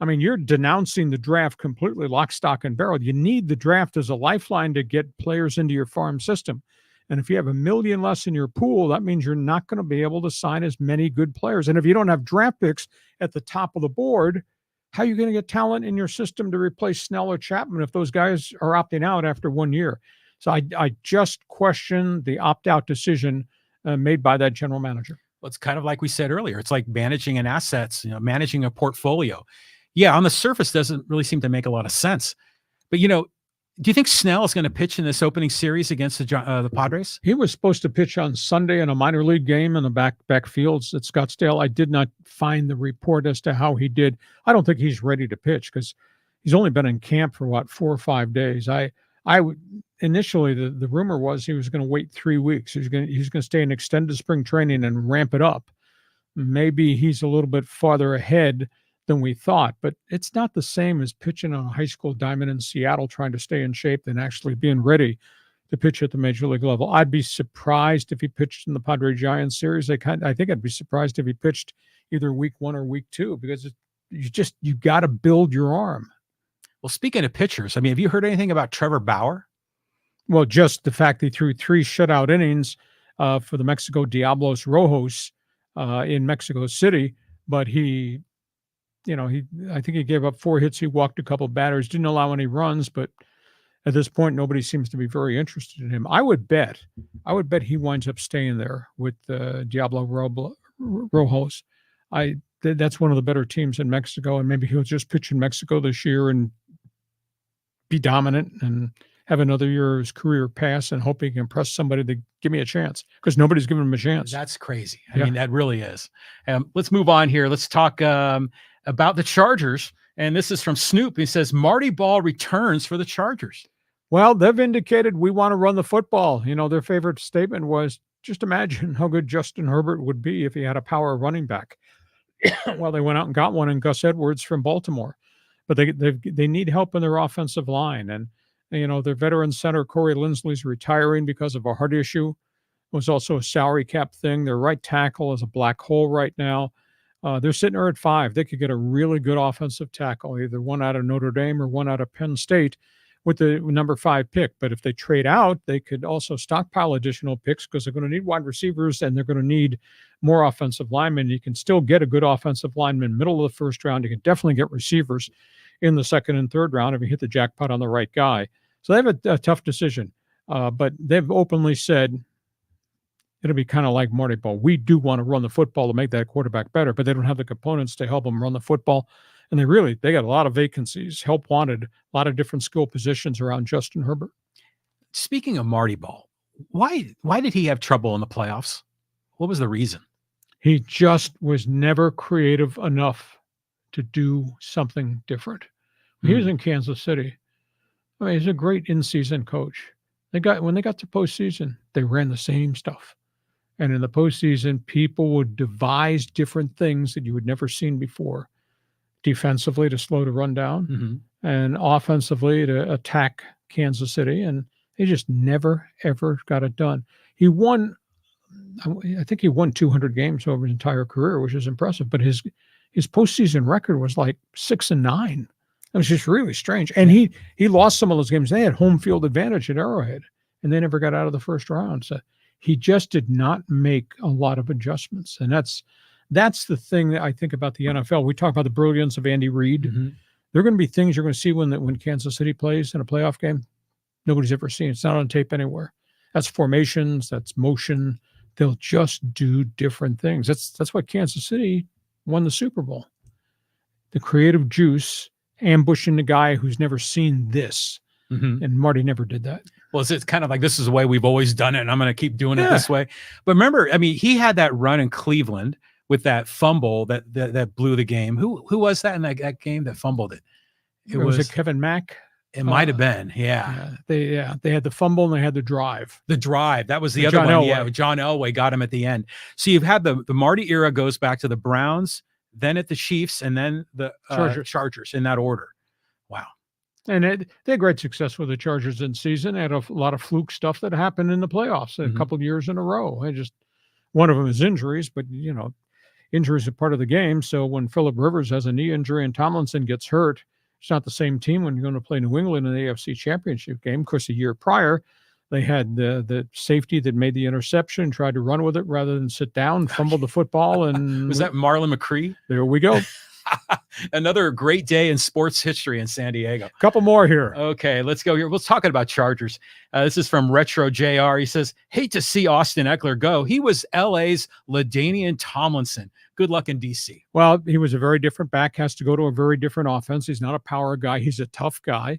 I mean, you're denouncing the draft completely, lock, stock, and barrel. You need the draft as a lifeline to get players into your farm system. And if you have $1 million less in your pool, that means you're not going to be able to sign as many good players. And if you don't have draft picks at the top of the board, how are you going to get talent in your system to replace Snell or Chapman if those guys are opting out after 1 year? So I just question the opt-out decision made by that general manager. Well, it's kind of like we said earlier. It's like managing an assets, managing a portfolio. Yeah, on the surface doesn't really seem to make a lot of sense. But, do you think Snell is going to pitch in this opening series against the Padres? He was supposed to pitch on Sunday in a minor league game in the backfields at Scottsdale. I did not find the report as to how he did. I don't think he's ready to pitch because he's only been in camp for 4 or 5 days. Initially the rumor was he was going to wait 3 weeks. He's going to stay in extended spring training and ramp it up. Maybe he's a little bit farther ahead than we thought, but it's not the same as pitching on a high school diamond in Seattle trying to stay in shape than actually being ready to pitch at the major league level. I'd be surprised if he pitched in the Padre Giants series. I think I'd be surprised if he pitched either week 1 or week 2 because you got to build your arm. Well, speaking of pitchers, have you heard anything about Trevor Bauer? Well, just the fact he threw 3 shutout innings for the Mexico Diablos Rojos in Mexico City, but I think he gave up 4 hits. He walked a couple of batters, didn't allow any runs, but at this point, nobody seems to be very interested in him. I would bet he winds up staying there with Diablo Rojos. That's one of the better teams in Mexico, and maybe he'll just pitch in Mexico this year and be dominant and have another year of his career pass and hope he can impress somebody to give me a chance because nobody's giving him a chance. That's crazy. I mean, that really is. Let's move on here. Let's talk about the Chargers. And this is from Snoop. He says, Marty Ball returns for the Chargers. Well, they've indicated we want to run the football. Their favorite statement was, just imagine how good Justin Herbert would be if he had a power running back. Well, they went out and got one in Gus Edwards from Baltimore. But they need help in their offensive line. And their veteran center, Corey Lindsley's retiring because of a heart issue. It was also a salary cap thing. Their right tackle is a black hole right now. They're sitting there at 5. They could get a really good offensive tackle, either one out of Notre Dame or one out of Penn State with the number 5 pick. But if they trade out, they could also stockpile additional picks because they're going to need wide receivers and they're going to need more offensive linemen. You can still get a good offensive lineman middle of the first round. You can definitely get receivers in the second and third round if you hit the jackpot on the right guy. So they have a tough decision, but they've openly said it'll be kind of like Marty Ball. We do want to run the football to make that quarterback better, but they don't have the components to help them run the football. And they got a lot of vacancies, help wanted, a lot of different skill positions around Justin Herbert. Speaking of Marty Ball, why did he have trouble in the playoffs? What was the reason? He just was never creative enough to do something different. He was in Kansas City. He's a great in-season coach. When they got to postseason, they ran the same stuff. And in the postseason, people would devise different things that you had never seen before. Defensively to slow the run down and offensively to attack Kansas City. And he just never, ever got it done. I think he won 200 games over his entire career, which is impressive. But his postseason record was like 6-9. It was just really strange. And he lost some of those games. They had home field advantage at Arrowhead, and they never got out of the first round. So he just did not make a lot of adjustments. And that's the thing that I think about the NFL. We talk about the brilliance of Andy Reid. There are going to be things you're going to see when Kansas City plays in a playoff game nobody's ever seen. It's not on tape anywhere. That's formations. That's motion. They'll just do different things. That's why Kansas City won the Super Bowl. The creative juice, ambushing the guy who's never seen this. And Marty never did that. Well, it's kind of like, this is the way we've always done it, and I'm going to keep doing it this way. But remember, he had that run in Cleveland with that fumble that blew the game. Who was that in that game that fumbled it? Was it Kevin Mack? It might have been, They had the fumble and they had the drive. The drive, that was the other one. Elway. Yeah, John Elway got him at the end. So you've had the Marty era goes back to the Browns, then at the Chiefs, and then the Chargers in that order. Wow. And they had great success with the Chargers in season. They had a lot of fluke stuff that happened in the playoffs a couple of years in a row. One of them is injuries, but injuries are part of the game. So when Phillip Rivers has a knee injury and Tomlinson gets hurt, it's not the same team when you're going to play New England in the AFC Championship game. Of course, a year prior, they had the safety that made the interception, tried to run with it rather than sit down, fumbled the football. And was that Marlon McCree? There we go. Another great day in sports history in San Diego. A couple more here. Okay, let's go here. We're talking about Chargers. This is from Retro JR. He says, hate to see Austin Eckler go. He was LA's LaDainian Tomlinson. good luck in DC. Well, he was a very different back, has to go to a very different offense. He's not a power guy. He's a tough guy.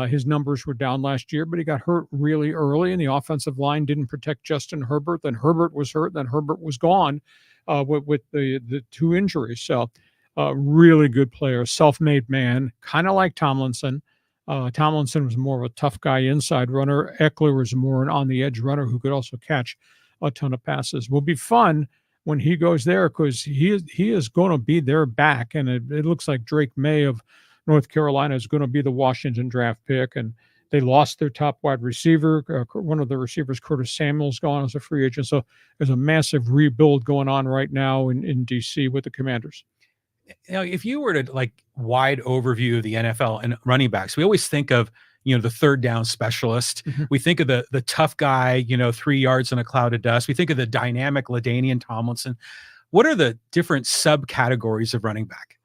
His numbers were down last year, but he got hurt really early, and the offensive line didn't protect Justin Herbert. Then Herbert was hurt. Then Herbert was gone with the 2 injuries. So really good player, self-made man, kind of like Tomlinson. Tomlinson was more of a tough guy inside runner. Eckler was more an on-the-edge runner who could also catch a ton of passes. Will be fun when he goes there because he is going to be their back, and it looks like Drake May of North Carolina is going to be the Washington draft pick, and they lost their top wide receiver. One of the receivers, Curtis Samuel's gone as a free agent. So there's a massive rebuild going on right now in D.C. with the Commanders. You know, if you were to like wide overview of the NFL and running backs, we always think of, you know, the third down specialist. Mm-hmm. We think of the tough guy, you know, 3 yards in a cloud of dust. We think of the dynamic LaDainian Tomlinson. What are the different subcategories of running back?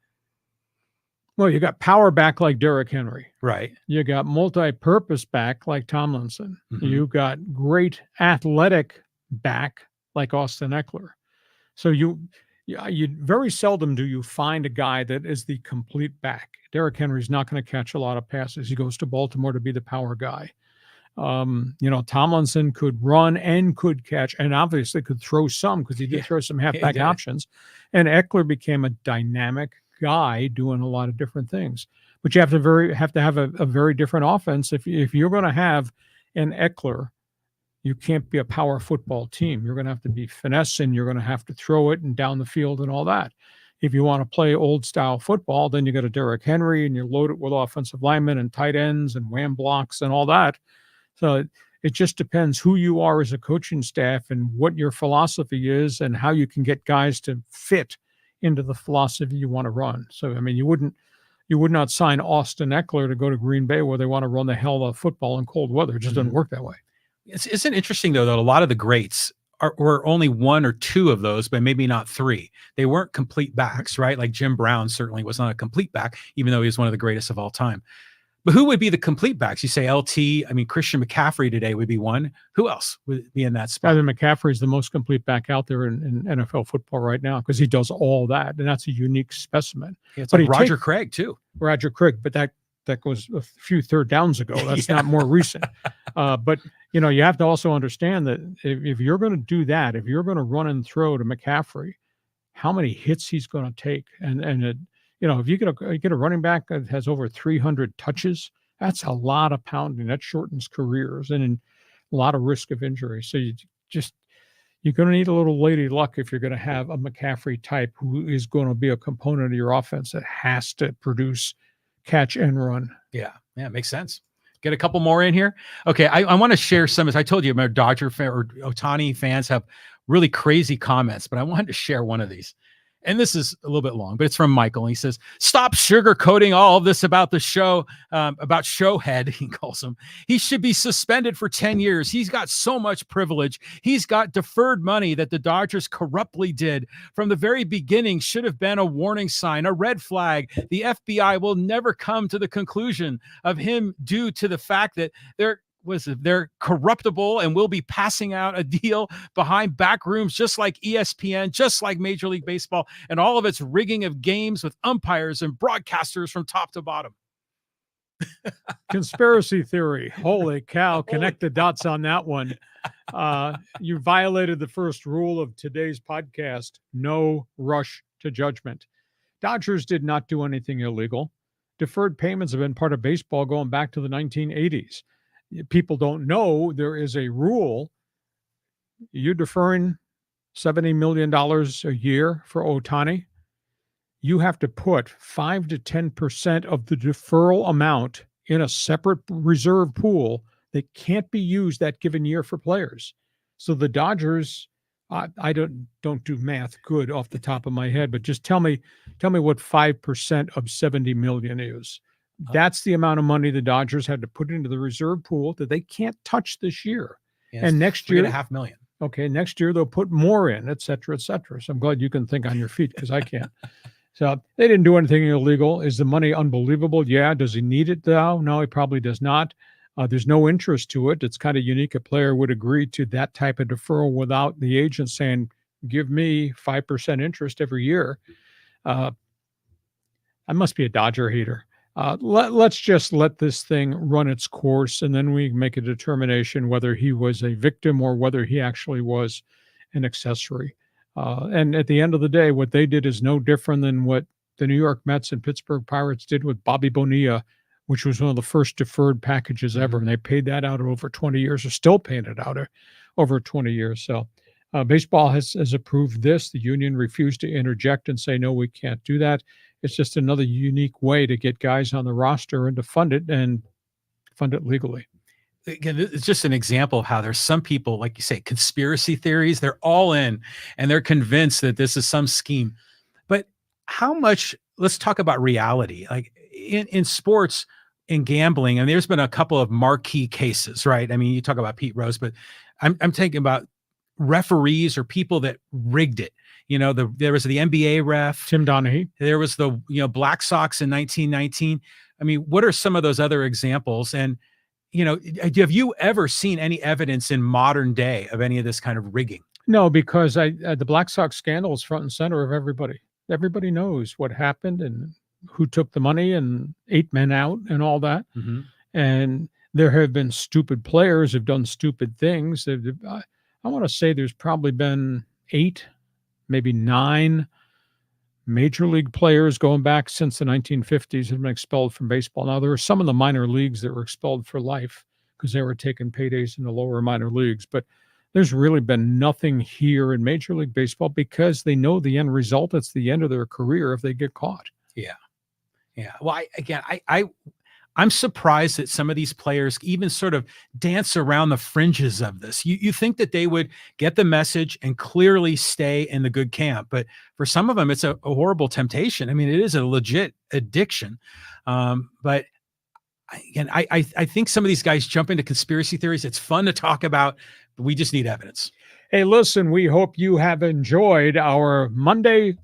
Well, you got power back like Derrick Henry. Right. You got multi-purpose back like Tomlinson. Mm-hmm. You got great athletic back like Austin Eckler. So you very seldom do you find a guy that is the complete back. Derrick Henry's not going to catch a lot of passes. He goes to Baltimore to be the power guy. You know, Tomlinson could run and could catch, and obviously could throw some because he did throw some halfback options. And Eckler became a dynamic guy doing a lot of different things. But you have to have a very different offense. If you're going to have an Eckler, you can't be a power football team. You're going to have to be finesse, and you're going to have to throw it and down the field and all that. If you want to play old style football, then you got a Derrick Henry, and you load it with offensive linemen and tight ends and wham blocks and all that. So it just depends who you are as a coaching staff and what your philosophy is and how you can get guys to fit into the philosophy you want to run. So, I mean, you would not sign Austin Eckler to go to Green Bay where they want to run the hell of football in cold weather. It just doesn't work that way. Isn't interesting, though, that a lot of the greats were only 1 or 2 of those, but maybe not 3. They weren't complete backs, right? Like Jim Brown certainly was not a complete back, even though he was one of the greatest of all time. But who would be the complete backs? You say LT. I mean, Christian McCaffrey today would be one. Who else would be in that spot? I think McCaffrey is the most complete back out there in NFL football right now because he does all that, and that's a unique specimen. Yeah, it's like Roger Craig too. Roger Craig, but that was a few third downs ago. That's not more recent. But you know, you have to also understand that if you're going to do that, if you're going to run and throw to McCaffrey, how many hits he's going to take, you know, if you get a running back that has over 300 touches, that's a lot of pounding. That shortens careers and a lot of risk of injury. So you're going to need a little lady luck if you're going to have a McCaffrey type who is going to be a component of your offense that has to produce catch and run. Yeah, it makes sense. Get a couple more in here. Okay, I want to share some. As I told you, my Dodger fan or Ohtani fans have really crazy comments, but I wanted to share one of these. And this is a little bit long, but it's from Michael. He says, stop sugarcoating all of this about the show, about Showhead, he calls him. He should be suspended for 10 years. He's got so much privilege. He's got deferred money that the Dodgers corruptly did. From the very beginning, should have been a warning sign, a red flag. The FBI will never come to the conclusion of him due to the fact that they're corruptible and will be passing out a deal behind back rooms, just like ESPN, just like Major League Baseball, and all of its rigging of games with umpires and broadcasters from top to bottom. Conspiracy theory. Holy cow. Connect the dots on that one. You violated the first rule of today's podcast. No rush to judgment. Dodgers did not do anything illegal. Deferred payments have been part of baseball going back to the 1980s. People don't know there is a rule. You're deferring $70 million a year for Ohtani. You have to put 5 to 10% of the deferral amount in a separate reserve pool that can't be used that given year for players. So the Dodgers, I don't do math good off the top of my head, but just tell me what 5% of 70 million is. That's the amount of money the Dodgers had to put into the reserve pool that they can't touch this year. Yes, and next year, $3.5 million. Okay, next year they'll put more in, et cetera, et cetera. So I'm glad you can think on your feet because I can't. So they didn't do anything illegal. Is the money unbelievable? Yeah. Does he need it though? No, he probably does not. There's no interest to it. It's kind of unique. A player would agree to that type of deferral without the agent saying, give me 5% interest every year. I must be a Dodger hater. Let's just let this thing run its course, and then we make a determination whether he was a victim or whether he actually was an accessory. And at the end of the day, what they did is no different than what the New York Mets and Pittsburgh Pirates did with Bobby Bonilla, which was one of the first deferred packages ever. And they paid that out over 20 years, or still paying it out over 20 years. So baseball has approved this. The union refused to interject and say, no, we can't do that. It's just another unique way to get guys on the roster and to fund it legally. Again, it's just an example of how there's some people, like you say, conspiracy theories, they're all in and they're convinced that this is some scheme. But how much, let's talk about reality. Like in sports, in gambling, and there's been a couple of marquee cases, right? I mean, you talk about Pete Rose, but I'm thinking about referees or people that rigged it. There was the NBA ref, Tim Donaghy. There was the Black Sox in 1919. I mean, what are some of those other examples? And have you ever seen any evidence in modern day of any of this kind of rigging? No, because the Black Sox scandal is front and center of everybody. Everybody knows what happened and who took the money and 8 men out and all that. Mm-hmm. And there have been stupid players who've done stupid things. I want to say there's probably been 8, maybe 9 major league players going back since the 1950s have been expelled from baseball. Now, there were some in the minor leagues that were expelled for life because they were taking paydays in the lower minor leagues. But there's really been nothing here in Major League Baseball because they know the end result. It's the end of their career if they get caught. Yeah. Yeah. Well, I'm surprised that some of these players even sort of dance around the fringes of this. You think that they would get the message and clearly stay in the good camp, but for some of them, it's a horrible temptation. I mean, it is a legit addiction. But again, I think some of these guys jump into conspiracy theories. It's fun to talk about, but we just need evidence. Hey, listen, we hope you have enjoyed our Monday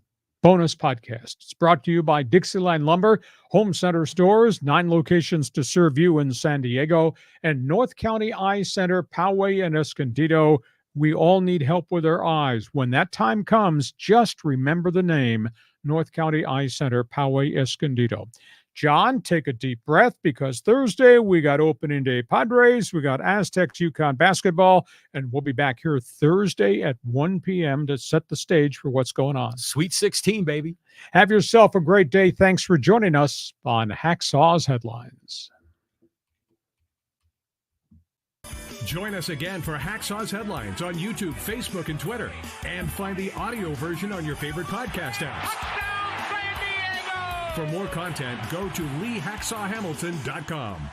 bonus podcast. It's brought to you by DIXIELINE Lumber, Home Center Stores, 9 locations to serve you in San Diego, and North County Eye Center, Poway and Escondido. We all need help with our eyes. When that time comes, just remember the name, North County Eye Center, Poway, Escondido. John, take a deep breath, because Thursday we got opening day Padres, we got Aztecs UConn basketball, and we'll be back here Thursday at 1 p.m. to set the stage for what's going on. Sweet 16, baby. Have yourself a great day. Thanks for joining us on Hacksaw's Headlines. Join us again for Hacksaw's Headlines on YouTube, Facebook, and Twitter. And find the audio version on your favorite podcast apps. For more content, go to LeeHacksawHamilton.com.